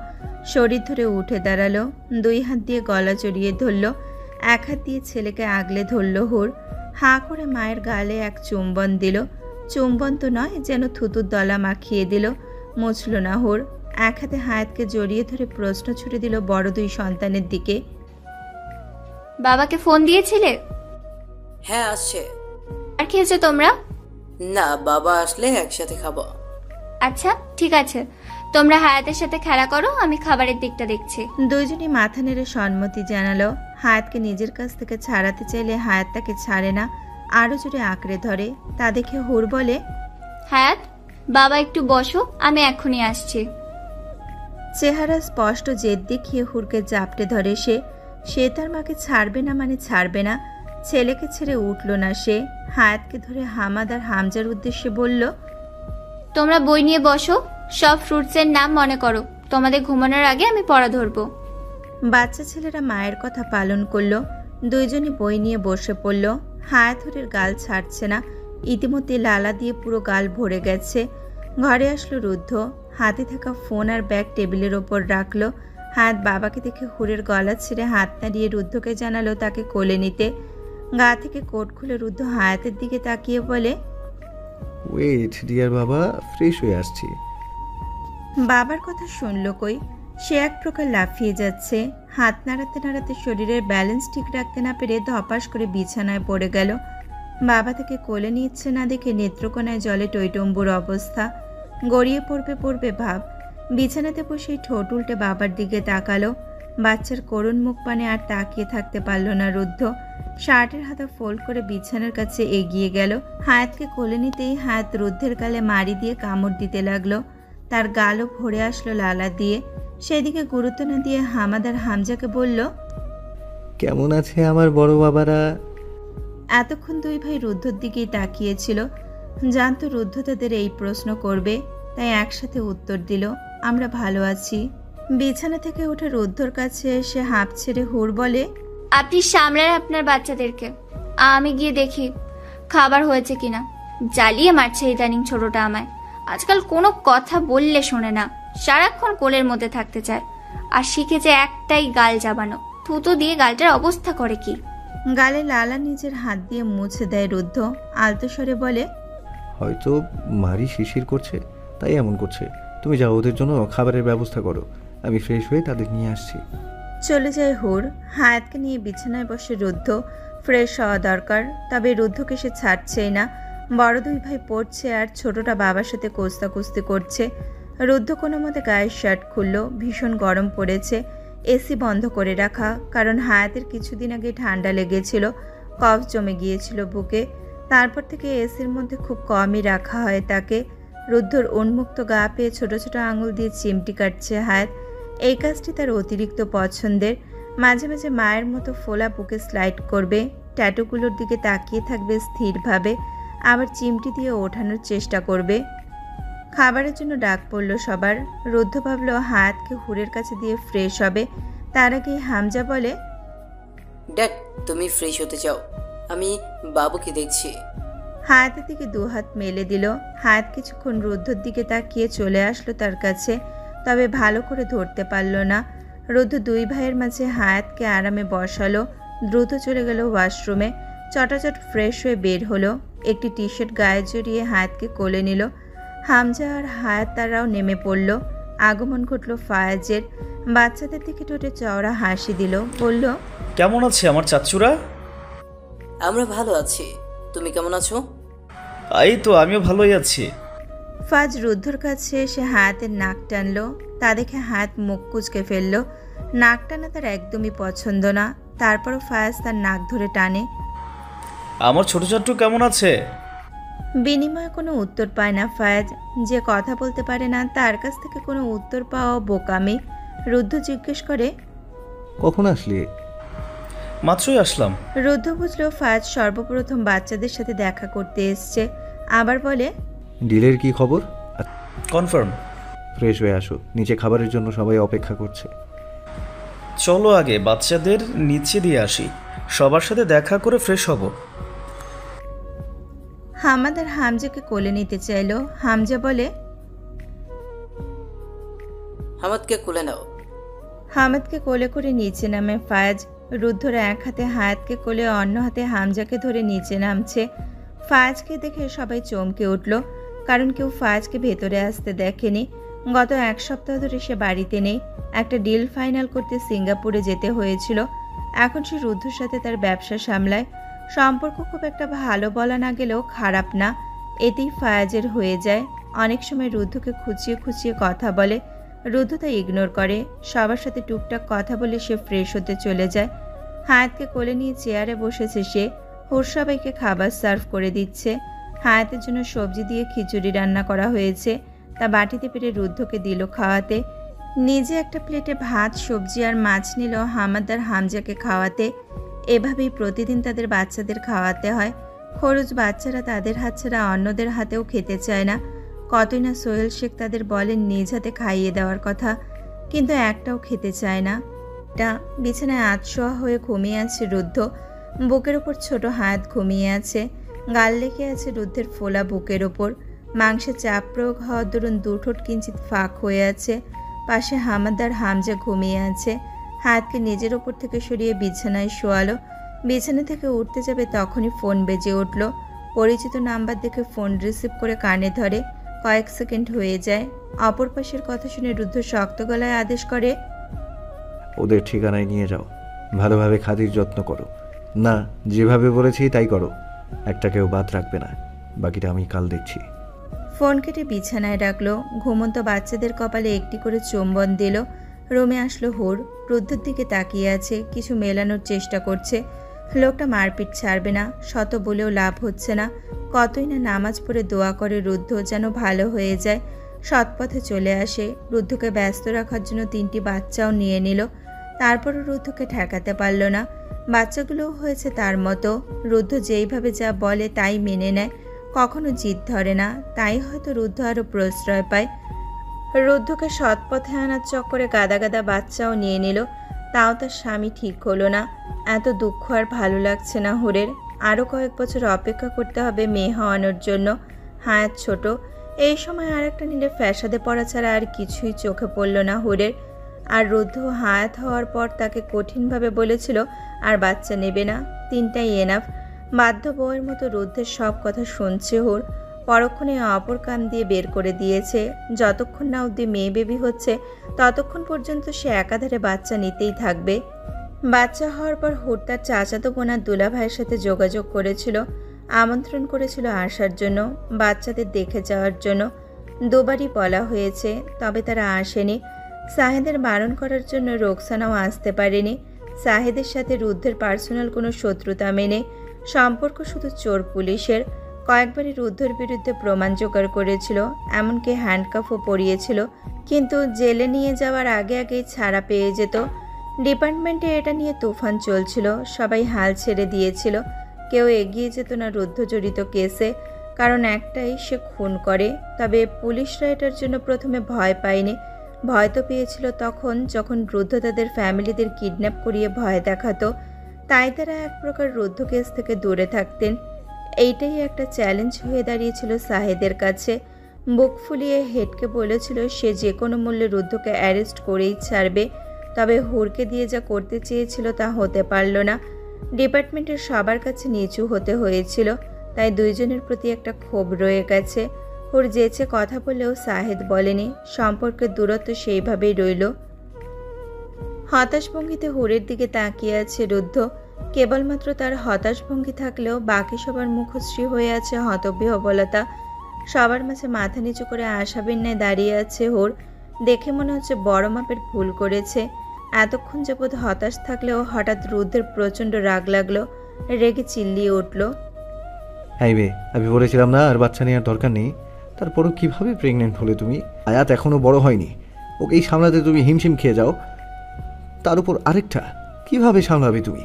শরীর ধরে উঠে দাঁড়ালো, 2 হাত দিয়ে গলা জড়িয়ে ধরল, 1 হাত দিয়ে ছেলেকে আগলে ধরল হুর। হাঁ করে মায়ের গালে এক চুম্বন দিল। চুম্বন তো নয়, যেন থুতুর দলা মাখিয়ে দিল। মুছল না হুর। 1 হাতে হায়াতকে জড়িয়ে ধরে প্রশ্ন ছুড়ে দিল বড় 2 সন্তানের দিকে। বাবাকে ফোন দিয়েছিলে? হ্যাঁ আসছে। আর খেয়েছো তোমরা? না, বাবা আসলে একসাথে খাবো। আচ্ছা ঠিক আছে, তোমরা হায়াতের সাথে খেলা করো, আমি খাবারের দিকটা দেখছি। দুইজনই মাথা নেড়ে সম্মতি জানালো। হায়াতকে নিজের কাছ থেকে ছাড়াতে চাইলে হায়াত তাকে ছাড়ে না, আরো জোরে আঁকড়ে ধরে। তা দেখে হুর বলে, হায়াত, বাবা একটু বসো, আমি এখনই আসছি। চেহারা স্পষ্ট জেদ দেখিয়ে হুরকে জাপটে ধরে সে তার মাকে ছাড়বে না মানে ছাড়বে না। ছেলেকে ছেড়ে উঠল না সে। হায়াতকে ধরে হামাদ আর হামজার উদ্দেশ্যে বলল, তোমরা বই নিয়ে বসো, সব ফ্রুটসের নাম মনে করো। তোমাদের ঘুমানোর আগে আমি পড়া ধরবো। বাচ্চা ছেলেরা মায়ের কথা পালন করলো। দুইজনই বই নিয়ে বসে পড়ল। হায়াত হুরের গাল ছাড়ছে না, ইতিমধ্যে লালা দিয়ে পুরো গাল ভরে গেছে। ঘরে আসলো রুদ্ধ। হাতে থাকা ফোন আর ব্যাগ টেবিলের ওপর রাখলো। হায়াত বাবাকে দেখে হুরের গলা ছেড়ে হাত নাড়িয়ে রুদ্ধকে জানালো তাকে কোলে নিতে। গা থেকে কোট খুলে রুদ্ধ হায়াতের দিকে তাকিয়ে বলে, ওয়েট ডিয়ার বাবা, ফ্রেশ হয়ে আসছি। বাবার কথা শুনল কই? সে এক প্রকার লাফিয়ে যাচ্ছে। হাত নাড়াতে নাড়াতে শরীরের ব্যালেন্স ঠিক রাখতে না পেরে ধপাস করে বিছানায় পড়ে গেল। বাবা তাকে কোলে নিচ্ছে না দেখে নেত্রকোনায় জলে টইটম্বুর অবস্থা। গড়িয়ে পড়বে ভাব। বিছানাতে বসেই ঠোঁট উল্টে বাবার দিকে তাকালো। বাচ্চার করুণ মুখ পানে আর তাকিয়ে থাকতে পারল না রুদ্ধ। শার্টের হাতা ফোল্ড করে বিছানার কাছে এগিয়ে গেল। হায়াতকে কোলে নিতেই হায়াত রুদ্ধের গালে মারি দিয়ে কামড় দিতে লাগলো। তার গালও ভরে আসলো লালা দিয়ে। সেদিকে গুরুত্ব না দিয়ে হামাদ আর হামজাকে বলল, কেমন আছে আমার বড় বাবারা? এতক্ষণ 2 ভাই রুদ্ধর দিকেই তাকিয়েছিল। জানতো রুদ্ধ তাদের এই প্রশ্ন করবে, তাই একসাথে উত্তর দিল, আমরা ভালো আছি। বিছানা থেকে উঠে রুদ্ধর কাছে এসে হাঁপ ছেড়ে হুর বলে, আপনি সামলান আপনার বাচ্চাদেরকে, আমি গিয়ে দেখি খাবার হয়েছে কিনা। জ্বালিয়ে মারছে ইদানিং ছোটটা আমায়। আজকাল কোনো কথা বললে শোনে না, সারাক্ষণ কোলের মধ্যে থাকতে চায়। আর শিখেছে একটাই গাল চাবানো, থুতো দিয়ে গালটার অবস্থা করে কি। গালে লালা নিজের হাত দিয়ে মুছে দেয় রুদ্ধ। আলতো স্বরে বলে, হয়তো মারি শিশির করছে, তাই এমন করছে। তুমি যাও, ওদের জন্য খাবারের ব্যবস্থা করো, আমি ফ্রেশ হয়ে তাদের নিয়ে আসছি। চলে যায় হুর। হায়াতকে নিয়ে বিছানায় বসে রুদ্ধ। ফ্রেশ হওয়া দরকার, তবে রুদ্ধকে সে ছাড়ছেই না। বড় 2 ভাই পড়ছে আর ছোটটা বাবার সাথে কোস্তাকুস্তি করছে। রুদ্ধ কোনো মতে গায়ের শার্ট খুলল। ভীষণ গরম পড়েছে। এসি বন্ধ করে রাখা, কারণ হায়াতের কিছুদিন আগে ঠান্ডা লেগেছিল। কফ জমে গিয়েছিল বুকে। তারপর থেকে এসির মধ্যে খুব কমই রাখা হয় তাকে। রুদ্ধর উন্মুক্ত গা পেয়ে ছোট ছোট আঙুল দিয়ে চিমটি কাটছে হায়াত। এই কাজটি তার অতিরিক্ত পছন্দের। মাঝে মাঝে মায়ের মতো ফোলা বুকে স্লাইড করবে, ট্যাটুগুলোর দিকে তাকিয়ে থাকবে স্থিরভাবে, আবার চিমটি দিয়ে ওঠানোর চেষ্টা করবে। খাবারের জন্য ডাক পড়ল সবার। রুদ্ধ ভাবল হায়াতকে হুরের কাছে দিয়ে ফ্রেশ হবে। তার আগেই হামজা বলে, ড্যাড তুমি ফ্রেশ হতে চাও, আমি বাবুকে দেখছি। হায়াতের দিকে দুহাত মেলে দিল। হায়াত কিছুক্ষণ রুদ্ধর দিকে তাকিয়ে চলে আসলো তার কাছে, তবে ভালো করে ধরতে পারল না। রুদ্ধ দুই ভাইয়ের মাঝে হায়াতকে আরামে বসালো। দ্রুত চলে গেল ওয়াশরুমে। চটাচট ফ্রেশ হয়ে বের হলো। একটি টি শার্ট গায়ে জড়িয়ে হায়াতকে কোলে নিল। হামজা আর হায়াত তারাও নেমে পড়ল। আগমন ঘটল ফায়াজের। বাচ্চাদের দিকে ঠোঁটে চওড়া হাসি দিল, বলল, কেমন আছে আমার চাচ্চুরা? আমরা ভালো আছি, তুমি কেমন আছো? এই তো আমিও ভালোই আছি। ফাজ রুদ্ধর কাছে এসে হায়াতের নাক টানলো। তা দেখে হায়াত মুখ কুচকে ফেলল। নাক টানা তার একদমই পছন্দ না। তারপরও ফায়াজ তার নাক ধরে টানে। আমার ছোট চাট্টু কেমন আছে? বিনিময়ে কোনো উত্তর পায় না ফায়াজ। যে কথা বলতে পারে না তার কাছ থেকে কোনো উত্তর পাওয়া বোকামি। রুদ্ধ জিজ্ঞেস করে, কখন আসলি? মাত্রই আসলাম। রুদ্ধ বুঝলো ফায়াজ সর্বপ্রথম বাচ্চাদের সাথে দেখা করতে এসছে। আবার বলে, ডিলের কি খবর? কনফার্ম। ফ্রেশ হয়ে আসো, নিচে খাবারের জন্য সবাই অপেক্ষা করছে। চলো আগে বাচ্চাদের নিচে দিয়ে আসি, সবার সাথে দেখা করে ফ্রেশ হব। হামাদ আর হামজাকে কোলে নিতে চাইলো। হামজা বলে, হামাদকে কোলে নাও। হামাদকে কোলে করে নিচে নামে ফায়াজ। রুদ্ধরা এক হাতে হায়াতকে কোলে, অন্য হাতে হামজাকে ধরে নিচে নামছে। ফায়াজকে দেখে সবাই চমকে উঠল, কারণ কেউ ফায়াজকে ভেতরে আসতে দেখেনি। গত এক সপ্তাহ ধরে সে বাড়িতে নেই। একটা ডিল ফাইনাল করতে সিঙ্গাপুরে যেতে হয়েছিল। এখন সে রুদ্ধর সাথে তার ব্যবসা সামলায়। সম্পর্ক খুব একটা ভালো বলা না গেলেও খারাপ না। এতেই ফায়াজের হয়ে যায়। অনেক সময় রুদ্ধকে খুঁচিয়ে খুঁচিয়ে কথা বলে। রুদ্ধ তা ইগনোর করে। সবার সাথে টুকটাক কথা বলে সে ফ্রেশ হতে চলে যায়। হায়াতকে কোলে নিয়ে চেয়ারে বসেছে সে। হুর সবাইকে খাবার সার্ভ করে দিচ্ছে। হায়াতের জন্য সবজি দিয়ে খিচুড়ি রান্না করা হয়েছে। তা বাটিতে পেরে রুদ্ধকে দিল খাওয়াতে। নিজে একটা প্লেটে ভাত, সবজি আর মাছ নিল হামাদ আর হামজাকে খাওয়াতে। এভাবেই প্রতিদিন তাদের বাচ্চাদের খাওয়াতে হয়। খরচ বাচ্চারা তাদের হাত ছাড়া অন্যদের হাতেও খেতে চায় না। কতই না সোহেল শেখ তাদের বলেন নিজ হাতে খাইয়ে দেওয়ার কথা, কিন্তু একটাও খেতে চায় না। বিছানায় আতশোয়া হয়ে ঘুমিয়ে আছে রুদ্ধ। বুকের ওপর ছোট হায়াত ঘুমিয়ে আছে। গাল লেগে আছে রুদ্ধের ফোলা বুকের ওপর। মাংসে চাপ প্রয়োগ হওয়ার দরুন দুঠোঁট কিঞ্চিত ফাঁক হয়ে আছে। পাশে হামাদ আর হামজা ঘুমিয়ে আছে। হায়াতকে নিজের ওপর থেকে সরিয়ে বিছানায় শোয়ালো। বিছানা থেকে উঠতে যাবে তখনই ফোন বেজে উঠল। পরিচিত নাম্বার দেখে ফোন রিসিভ করে কানে ধরে। কয়েক সেকেন্ড হয়ে যায়। অপর পাশের কথা শুনে রুদ্ধ শক্ত গলায় আদেশ করে, ওদের ঠিকানায় নিয়ে যাও, ভালোভাবে খাদির যত্ন করো। না, যেভাবে বলেছি তাই করো, একটাকেও বাদ রাখবে না। বাকিটা আমি কাল দেখছি। ফোন কেটে বিছানায় রাখলো। ঘুমন্ত বাচ্চাদের কপালে একটি করে চুম্বন দিল। রুমে আসলো হুর। রুদ্ধর দিকে তাকিয়ে আছে, কিছু মেলানোর চেষ্টা করছে। লোকটা মারপিট ছাড়বে না, শত বলেও লাভ হচ্ছে না। কতই না নামাজ পড়ে দোয়া করে রুদ্ধ যেন ভালো হয়ে যায়, সৎপথে চলে আসে। রুদ্ধকে ব্যস্ত রাখার জন্য 3টি বাচ্চাও নিয়ে নিল। তারপরও রুদ্ধকে ঠেকাতে পারল না। বাচ্চাগুলোও হয়েছে তার মতো। রুদ্ধ যেইভাবে যা বলে তাই মেনে নেয়, কখনো জিদ ধরে না। তাই হয়তো রুদ্ধ আরও প্রশ্রয় পায়। রুদ্ধকে সৎপথে আনার চক্করে গাদা গাদা বাচ্চাও নিয়ে নিল। তাও তার স্বামী ঠিক হলো না। এত দুঃখ আর ভালো লাগছে না হুরের। আরও কয়েক বছর অপেক্ষা করতে হবে মেয়ে হওয়ানোর জন্য। হায়াত ছোট, এই সময় আর একটা নিলে ফ্যাসাদে পড়া ছাড়া আর কিছুই চোখে পড়ল না হুরের। আর রুদ্ধ হায়াত হওয়ার পর তাকে কঠিনভাবে বলেছিল আর বাচ্চা নেবে না, 3টাই এনাফ। বাধ্য বউয়ের মতো রুদ্ধের সব কথা শুনছে হুর। পরক্ষণে অপর কান দিয়ে বের করে দিয়েছে। যতক্ষণ না অবধি মেয়ে বেবি হচ্ছে ততক্ষণ পর্যন্ত সে একাধারে বাচ্চা নিতেই থাকবে। বাচ্চা হওয়ার পর হুর তার চাচাতো বোনার দুলা ভাইয়ের সাথে যোগাযোগ করেছিল, আমন্ত্রণ করেছিল আসার জন্য, বাচ্চাদের দেখে যাওয়ার জন্য। দুবারই বলা হয়েছে, তবে তারা আসেনি। সাহেদের বারণ করার জন্য রোকসানাও আসতে পারেনি। সাহেদের সাথে রুদ্ধের পার্সোনাল কোনো শত্রুতা মেনে সম্পর্ক শুধু চোর পুলিশের। কয়েকবারই রুদ্ধর বিরুদ্ধে প্রমাণ জোগাড় করেছিল, এমনকি হ্যান্ডকাফও পরিয়েছিল, কিন্তু জেলে নিয়ে যাওয়ার আগে আগেই ছাড়া পেয়ে যেত। ডিপার্টমেন্টে এটা নিয়ে তুফান চলছিল, সবাই হাল ছেড়ে দিয়েছিল, কেউ এগিয়ে যেত না রুদ্ধ জড়িত কেসে, কারণ একটাই, সে খুন করে। তবে পুলিশরা এটার জন্য প্রথমে ভয় পায়নি, ভয় তো পেয়েছিল তখন যখন রুদ্ধ তাদের ফ্যামিলিদের কিডন্যাপ করিয়ে ভয় দেখাতো, তাই তারা এক প্রকার রুদ্ধ কেস থেকে দূরে থাকতেন। এইটাই একটা চ্যালেঞ্জ হয়ে দাঁড়িয়েছিল সাহেদের কাছে। বুক ফুলিয়ে হেডকে বলেছিল সে যে কোনো মূল্যে রুদ্ধকে অ্যারেস্ট করেই ছাড়বে, তবে হুরকে দিয়ে যা করতে চেয়েছিল তা হতে পারল না। ডিপার্টমেন্টের সবার কাছে নিচু হতে হয়েছিল, তাই দুইজনের প্রতি একটা ক্ষোভ রয়ে গেছে। হুর যেচে কথা বলেও সাহেদ বলেনি, সম্পর্কের দূরত্ব সেইভাবেই রইল। হতাশ ভঙ্গিতে হুরের দিকে তাকিয়ে আছে রুদ্ধ। কেবলমাত্র তার হতাশ ভঙ্গি থাকলেও বাকি সবার মুখশ্রী হয়ে আছে হতবিহ্বলতা। সবার মাঝে মাথা নিচু করে আশাবিন ন্যায় দাঁড়িয়ে আছে হুর। দেখে মনে হচ্ছে বড় মাপের ভুল করেছে। এতক্ষণ যাবৎ হতাশ থাকলেও হঠাৎ রুদ্ধের প্রচণ্ড রাগ লাগলো, রেগে চিল্লিয়ে উঠল। হাইবে, আমি বলেছিলাম না আর বাচ্চা নেওয়ার দরকার নেই। তারপরও কিভাবে প্রেগনেন্ট হলে তুমি? আয়াত এখনো বড় হয়নি, ওকেই সামলাতে তুমি হিমশিম খেয়ে যাও, তার উপর আরেকটা, কিভাবে সামলাবে তুমি?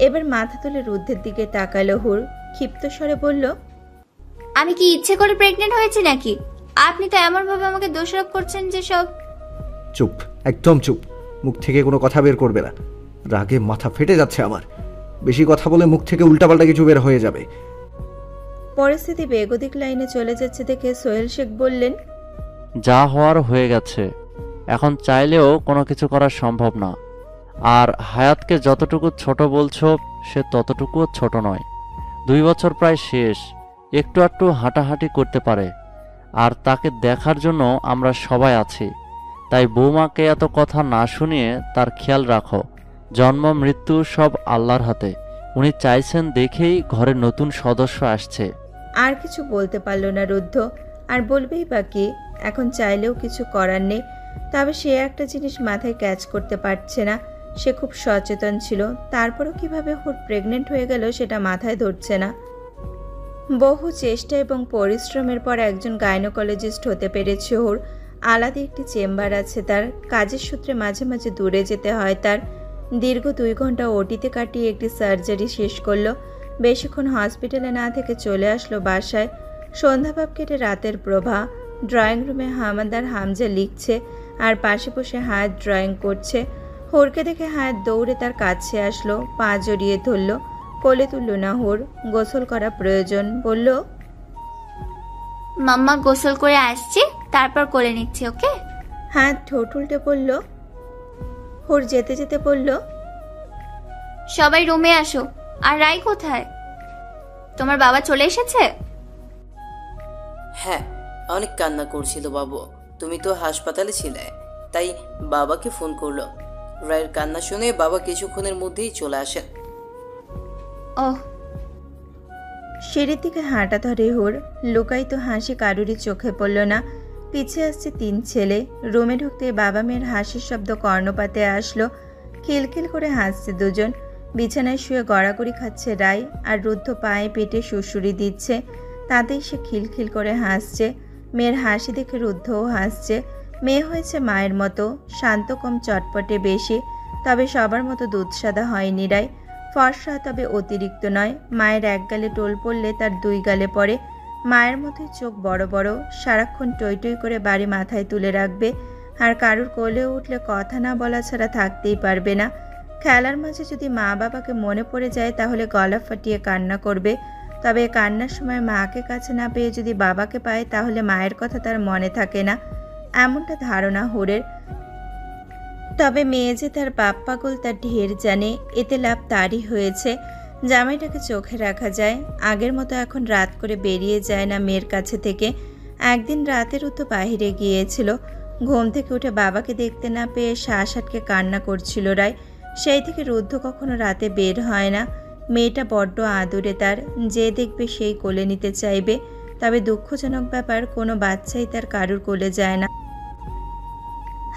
এবার মাথা তুলে রুদ্ধের দিকে তাকালো হুর, ক্ষিপ্ত স্বরে বলল, আমি কি ইচ্ছে করে প্রেগনেন্ট হয়েছি নাকি? আপনি তো এমনভাবে আমাকে দোষারোপ করছেন যে সব। চুপ, একদম চুপ, মুখ থেকে কোনো কথা বের করবে না। রাগে মাথা ফেটে যাচ্ছে আমার। বেশি কথা বলে মুখ থেকে উল্টাপাল্টা কিছু বের হয়ে যাবে। পরিস্থিতি বেগতিক লাইনে চলে যাচ্ছে দেখে সোহেল শেখ বললেন, যা হওয়ার হয়ে গেছে, এখন চাইলেও কোনো কিছু করা সম্ভব না। আর হায়াতকে যতটুকু ছোট বলছো সে ততটুকুও ছোট নয়। 2 বছর প্রায় শেষ, একটু একটু হাঁটাহাঁটি করতে পারে, আর তাকে দেখার জন্য আমরা সবাই আছি। তাই বৌমাকে এত কথা না শুনিয়ে তার খেয়াল রাখো। জন্ম মৃত্যু সব আল্লাহর হাতে, উনি চাইছেন দেখেই ঘরে নতুন সদস্য আসছে। আর কিছু বলতে পারল না রুদ্ধ, আর বলবেই বা কি? এখন চাইলেও কিছু করার নেই। তবে সে একটা জিনিস মাথায় ক্যাচ করতে পারছে না, সে খুব সচেতন ছিল, তারপরও কিভাবে হুট প্রেগনেন্ট হয়ে গেল সেটা মাথায় ধরছে না। বহু চেষ্টা এবং পরিশ্রমের পর একজন গাইনোকোলজিস্ট হতে পেরেছে হুর। আলাদা একটি চেম্বার আছে তার, কাজের সূত্রে মাঝে মাঝে দূরে যেতে হয় তার। দীর্ঘ 2 ঘন্টা ওটিতে কাটিয়ে একটি সার্জারি শেষ করলো। বেশিক্ষণ হসপিটালে না থেকে চলে আসলো বাসায়। সন্ধ্যাভাব কেটে রাতের প্রভা। ড্রয়িং রুমে হামাদ আর হামজা লিখছে, আর পাশে বসে হায়াত ড্রয়িং করছে। হুরকে দেখে হায়াত দৌড়ে তার কাছে আসলো, পা জড়িয়ে ধরল, কোলে তুলল না হুর, গোসল করা প্রয়োজন, বলল, মাম্মা গোসল করে আসছি, তারপর কোলে নিচ্ছি, ওকে? হায়াত ঠোঁট উল্টে পড়ল। হুর যেতে যেতে বলল, সবাই রুমে আসো। আর রাই কোথায়? তোমার বাবা চলে এসেছে? হ্যাঁ, অনেক কান্না করছিল বাবু। তুমি তো হাসপাতালে ছিলে, তাই বাবাকে ফোন করলো। রায়ের কান্না শুনে বাবা কিছুক্ষণের মধ্যেই চলে আসেন। ওহ। সিঁড়ির দিকে হাঁটা ধরে হুর। লুকায়িত হাসি কারুরই চোখে পড়ল না। পিছে আসছে 3 ছেলে। রুমে ঢুকতে বাবা মেয়ের হাসির শব্দ কর্ণপাতে আসলো। খিলখিল করে হাসছে দুজন। বিছানায় শুয়ে গড়াগড়ি খাচ্ছে রায়, আর রুদ্ধ পায়ে পেটে সুড়সুড়ি দিচ্ছে, তাতেই সে খিলখিল করে হাসছে। মেয়ের হাসি দেখে রুদ্ধও হাসছে। মেয়ে হয়েছে মায়ের মতো, শান্ত কম চটপটে বেশি, তবে সবার মতো দুধসাদা হয়নি রায়। ফর্সা, তবে অতিরিক্ত নয়। মায়ের এক গালে টোল পড়লে তার 2 গালে পড়ে। মায়ের মতোই চোখ বড় বড়, সারাক্ষণ টই টই করে বাড়ি মাথায় তুলে রাখবে, আর কারুর কোলে উঠলে কথা না বলা ছাড়া থাকতেই পারবে না। খেলার মাঝে যদি মা বাবাকে মনে পড়ে যায় তাহলে গলা ফাটিয়ে কান্না করবে, তবে কান্নার সময় মাকে কাছে না পেয়ে যদি বাবাকে পায় তাহলে মায়ের কথা তার মনে থাকে না, এমনটা ধারণা হুরের। তবে মেয়ে যে তার বাপ পাগল তার ঢের জানে, এতে লাভ তারই হয়েছে। জামাইটাকে চোখে রাখা যায়, আগের মতো এখন রাত করে বেরিয়ে যায় না মেয়ের কাছে থেকে। একদিন রাতের তো বাহিরে গিয়েছিল, ঘুম থেকে উঠে বাবাকে দেখতে না পেয়ে শ্বাস আটকে কান্না করছিল রায়। সেই থেকে রুদ্ধ কখনো রাতে বের হয় না। মেয়েটা বড্ড আদুরে তার, যে দেখবে সেই কোলে নিতে চাইবে, তবে দুঃখজনক ব্যাপার কোনো বাচ্চাই তার কারুর কোলে যায় না।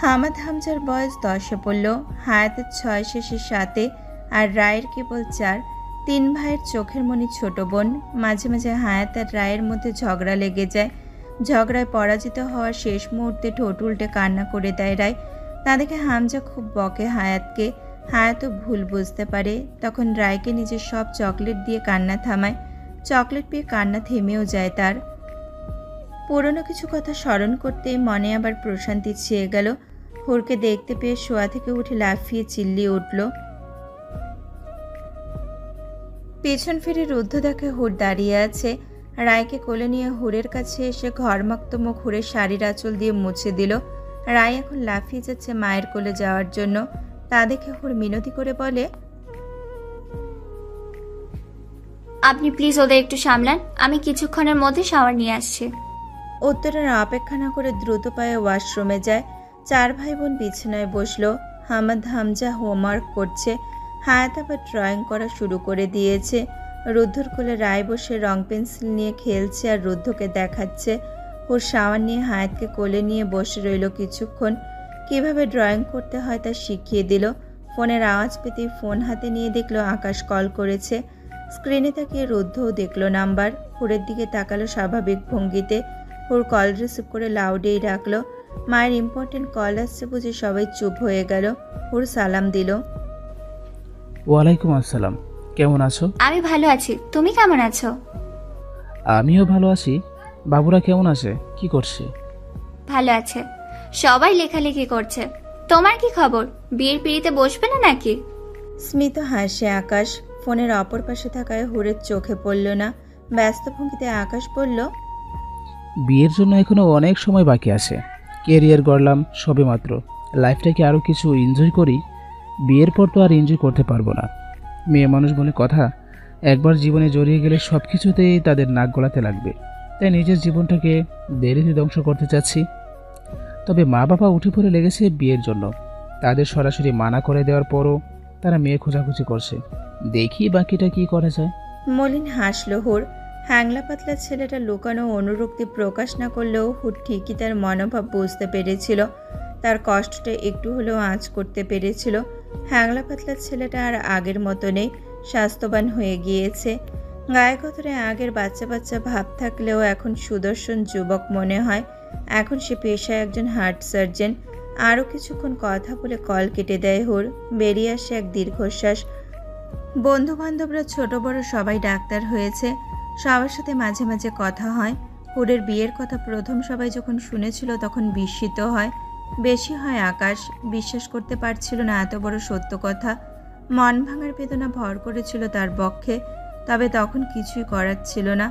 হামাদ হামজার বয়স 10-এ পড়ল, হায়াতের 6 শেষের 7, আর রায়ের কেবল 4। তিন ভাইয়ের চোখের মনি ছোট বোন। মাঝে মাঝে হায়াত আর রায়ের মধ্যে ঝগড়া লেগে যায়। ঝগড়ায় পরাজিত হওয়ার শেষ মুহূর্তে ঠোঁট উল্টে কান্না করে দেয় রায়। তা দেখে হামজা খুব বকে হায়াতকে। হায়াতও ভুল বুঝতে পারে। তখন রায়কে নিজের সব চকলেট দিয়ে কান্না থামায়। চকলেট পেয়ে কান্না থেমেও যায় তার। পুরনো কিছু কথা স্মরণ করতেই মনে আবার প্রশান্তি ছেয়ে গেল। হুরকে দেখতে পেয়ে শোয়া থেকে উঠে লাফিয়ে চিল্লিয়ে উঠল। পেছন ফিরে রুদ্ধ দেখে হুর দাঁড়িয়ে আছে। রায়কে কোলে নিয়ে হুরের কাছে এসে ঘরমাক্ত মুখ হুরের শাড়ির আঁচল দিয়ে মুছে দিল। রায় এখন লাফিয়ে যাচ্ছে মায়ের কোলে যাওয়ার জন্য। তা দেখে হুর মিনতি করে বলে, আপনি প্লিজ ওদের একটু সামলান, আমি কিছুক্ষণের মধ্যে শাওয়ার নিয়ে আসছি। উত্তরের অপেক্ষা না করে দ্রুত পায়ে ওয়াশরুমে যায়। চার ভাই বোন বিছানায় বসলো। হামজা হোমওয়ার্ক করছে। হায়াত আবার ড্রয়িং করা শুরু করে দিয়েছে। রুদ্ধর কোলে রায় বসে রং পেন্সিল নিয়ে খেলছে আর রুদ্ধকে দেখাচ্ছে। ওর শাওয়ার নিয়ে হায়াতকে কোলে নিয়ে বসে রইল কিছুক্ষণ। কিভাবে ড্রয়িং করতে হয় তা শিখিয়ে দিল। ফোনের আওয়াজ পেতেই ফোন হাতে নিয়ে দেখলো আকাশ কল করেছে। স্ক্রিনে তাকিয়ে রুদ্ধও দেখলো নাম্বার। হুরের দিকে তাকালো স্বাভাবিক ভঙ্গিতে। হুর কল রিসিভ করে লাউডেই রাখলো। মায়ের ইম্পর্টেন্ট কল আসছে বুঝে সবাই চুপ হয়ে গেল। হুর সালাম দিল। ওয়ালাইকুম আসসালাম, কেমন আছো? আমি ভালো আছি, তুমি কেমন আছো? আমিও ভালো আছি। বাবুরা কেমন আছে, কি করছে? ভালো আছে, সবাই লেখালেখি করছে। তোমার কি খবর, বিয়ের পিড়িতে বসবে না নাকি? স্মিত হাসে আকাশ। ফোনের অপর পাশে থাকায় হুরের চোখে পড়ল না। ব্যস্ত ভঙ্গিতে আকাশ বলল, বিয়ের জন্য এখনো অনেক সময় বাকি আছে। কেরিয়ার গড়লাম সবে মাত্র, লাইফটাকে আরও কিছু এনজয় করি। বিয়ের পর তো আর এনজয় করতে পারবো না। মেয়ে মানুষ বলে কথা, একবার জীবনে জড়িয়ে গেলে সব কিছুতেই তাদের নাক গলাতে লাগবে। তাই নিজের জীবনটাকে দেরিতে ধ্বংস করতে চাচ্ছি। তবে মা বাবা উঠে পড়ে লেগেছে বিয়ের জন্য। তাদের সরাসরি মানা করে দেওয়ার পরও তারা মেয়ে খোঁজাখুঁজি করছে। দেখি বাকিটা কি করা যায়। মলিন হাসল হুর। হ্যাংলা পাতলা ছেলেটা লুকানো অনুরক্তি প্রকাশ না করলেও হুর ঠিকই তার মনোভাব বুঝতে পেরেছিল। তার কষ্টটা একটু হলেও আঁচ করতে পেরেছিল। হ্যাংলা পাতলা ছেলেটা আর আগের মতো নেই, স্বাস্থ্যবান হয়ে গিয়েছে। গায়ে গতরে আগের বাচ্চা বাচ্চা ভাব থাকলেও এখন সুদর্শন যুবক মনে হয়। এখন সে পেশায় একজন হার্ট সার্জন। আরও কিছুক্ষণ কথা বলে কল কেটে দেয় হুর। বেরিয়ে আসে এক দীর্ঘশ্বাস। বন্ধু বান্ধবরা ছোট বড় সবাই ডাক্তার হয়েছে। সবার সাথে মাঝে মাঝে কথা হয়। হুরের বিয়ের কথা প্রথম সবাই যখন শুনেছিল তখন বিস্মিত হয়, বেশি হয় আকাশ। বিশ্বাস করতে পারছিল না এত বড় সত্য কথা। মন ভাঙার বেদনা ভর করেছিল তার পক্ষে। তবে তখন কিছুই করার ছিল না।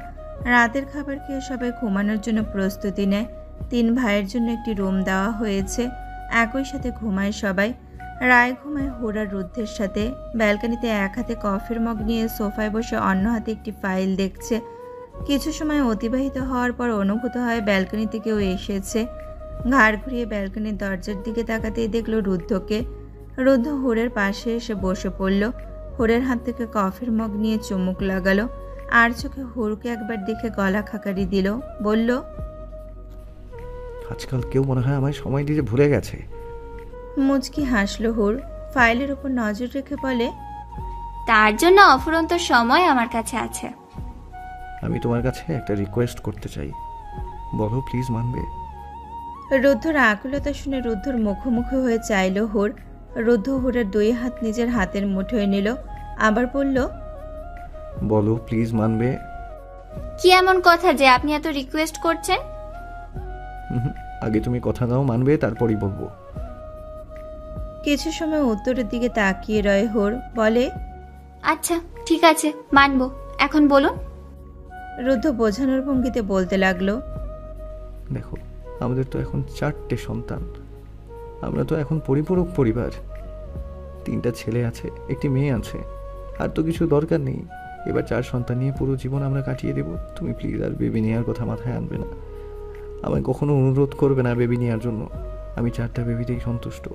রাতের খাবার খেয়ে সবাই ঘুমানোর জন্য প্রস্তুতি নেয়। তিন ভাইয়ের জন্য একটি রুম দেওয়া হয়েছে। একই সাথে ঘুমায় সবাই। রায় ঘুমায় হুর আর রুদ্ধের সাথে। ব্যালকনিতে এক হাতে কফির মগ নিয়ে সোফায় বসে অন্য হাতে একটি ফাইল দেখছে। কিছু সময় অতিবাহিত হওয়ার পর অনুভূত হয় ব্যালকনিতে কেউ এসেছে। ঘাড় ঘুরিয়ে ব্যালকনির দরজার দিকে তাকাতেই দেখল রুদ্ধকে। রুদ্ধ হুরের পাশে এসে বসে পড়ল। হুরের হাত থেকে কফির মগ নিয়ে চুমুক লাগালো। আর চোখে হুরকে একবার দেখে গলা খাকারি দিল। বলল, আজকাল কেউ মনে হয় আমায় সময় দিতে ভুলে গেছে। মুচকি হাসল হুর। ফাইলের উপর নজর রেখে বলে, তার জন্য অফুরন্ত সময় আমার কাছে আছে। আমি তোমার কাছে একটা রিকোয়েস্ট করতে চাই, বলো প্লিজ মানবে? রুদ্ধর আকুলতা শুনে রুদ্ধর মুখোমুখি হয়ে চাইল হুর। রুদ্ধ হুরের দুই হাত নিজের হাতের মুঠোয় নিল। আবার বলল, বলো প্লিজ মানবে? কি এমন কথা যে আপনি এত রিকোয়েস্ট করছেন? আগে তুমি কথা দাও মানবে, তারপরই বলবো। কিছু সময় উত্তরের দিকে তাকিয়ে রয় হুর। বলে, আচ্ছা ঠিক আছে, মানবো, এখন বলুন। রুদ্ধ বোঝানোর ভঙ্গিতে বলতে লাগলো, দেখো, আমাদের তো এখন 4টে সন্তান। আমরা তো এখন পরিপূরক পরিবার। 3টা ছেলে আছে, একটি মেয়ে আছে। আর তো কিছু দরকার নেই। এবার 4 সন্তান নিয়ে পুরো জীবন আমরা কাটিয়ে দেব। তুমি প্লিজ আর বেবি নেওয়ার কথা মাথায় আনবে না। আমায় কখনো অনুরোধ করবে না বেবি নেওয়ার জন্য। আমি 4টা বেবিতেই সন্তুষ্ট।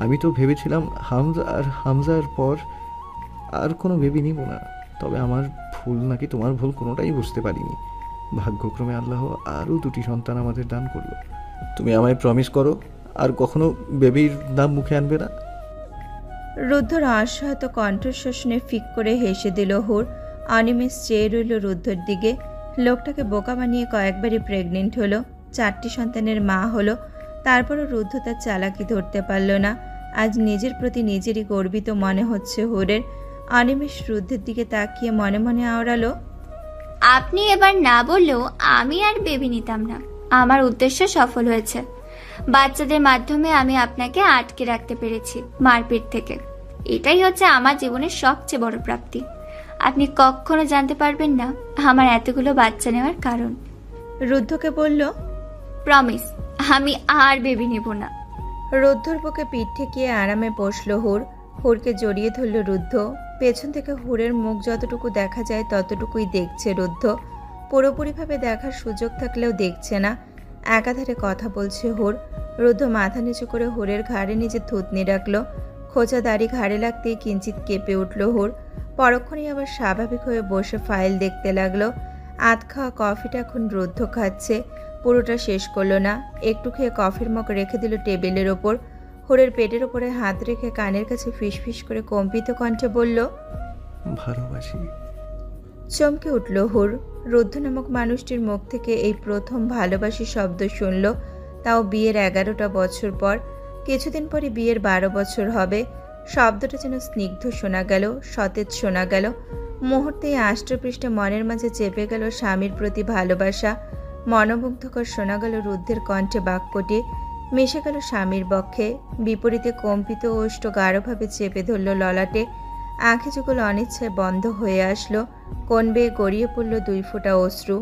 আমি তো ভেবেছিলাম হামজার পর আর কোনো বেবি নিব না। তবে আমার ভুল নাকি তোমার ভুল কোনোটাই বুঝতে পারিনি। ভাগ্যক্রমে আল্লাহ আরও 2টি সন্তান আমাদের দান করলো। তুমি আমায় প্রমিস করো আর কখনো বেবির নাম মুখে আনবে না। রুদ্ধর অসহায়ত কণ্ঠস্বর শুনে ফিক করে হেসে দিল হুর। অনিমেষ চেয়ে রইল রুদ্ধর দিকে। লোকটাকে বোকা বানিয়ে কয়েকবারই প্রেগনেন্ট হলো, 4টি সন্তানের মা হলো, তারপরও রুদ্ধ তার চালাকি ধরতে পারল না। আজ নিজের প্রতি নিজেরই গর্বিত মনে হচ্ছে হুরের। অনিমেষ রুদ্ধের দিকে তাকিয়ে মনে মনে আওড়ালো, আপনি এবার না বললেও আমি আর বেবি নিতাম না। আমার উদ্দেশ্য সফল হয়েছে। বাচ্চাদের মাধ্যমে আমি আপনাকে আটকে রাখতে পেরেছি মারপিট থেকে। এটাই হচ্ছে আমার জীবনের সবচেয়ে বড় প্রাপ্তি। আপনি কখনো জানতে পারবেন না আমার এতগুলো বাচ্চা নেওয়ার কারণ। রুদ্ধকে বলল, প্রমিস, আমি আর বেবি নেব না। রুদ্ধর বুকে পিঠ ঠেকিয়ে আরামে বসল হুর। হুরকে জড়িয়ে ধরল রুদ্ধ। পেছন থেকে হুরের মুখ যতটুকু দেখা যায় ততটুকুই দেখছে রুদ্ধ। পুরোপুরিভাবে দেখার সুযোগ থাকলেও দেখছে না। একাধারে কথা বলছে হুর। রুদ্ধ মাথা নিচু করে হুরের ঘাড়ে নিজে থুতনি রাখল। খোঁচা দাড়ি ঘাড়ে লাগতেই কিঞ্চিত কেঁপে উঠল হুর। পরক্ষণেই আবার স্বাভাবিক হয়ে বসে ফাইল দেখতে লাগলো। আধ খাওয়া কফিটা এখন রুদ্ধ খাচ্ছে। পুরোটা শেষ করলো না, একটু খেয়ে কফির মগ রেখে দিল টেবিলের ওপর। হুরের পেটের ওপরে হাত রেখে কানের কাছে ফিসফিস করে কম্পিত কণ্ঠে বলল, ভালোবাসি। চমকে উঠল হুর। রুদ্ধ নামক মানুষটির মুখ থেকে এই প্রথম ভালোবাসি শব্দ শুনল, তাও বিয়ের 11টা বছর পর। কিছুদিন পরে বিয়ের 12 বছর হবে। শব্দটা যেন স্নিগ্ধ শোনা গেল, সতেজ শোনা গেল। মুহূর্তেই আষ্টপৃষ্টে মনের মাঝে চেপে গেল স্বামীর প্রতি ভালোবাসা। মনোমুগ্ধকর শোনা গেল রুদ্ধের কণ্ঠে বাক্যটি, মিশে গেল স্বামীর বক্ষে। বিপরীতে কম্পিত ওষ্ঠ গাঢ়ভাবে চেপে ধরল ললাটে। আঁখি যুগল অনিচ্ছায় বন্ধ হয়ে আসলো। কোন বেয়ে গড়িয়ে পড়ল 2 ফোঁটা অশ্রু।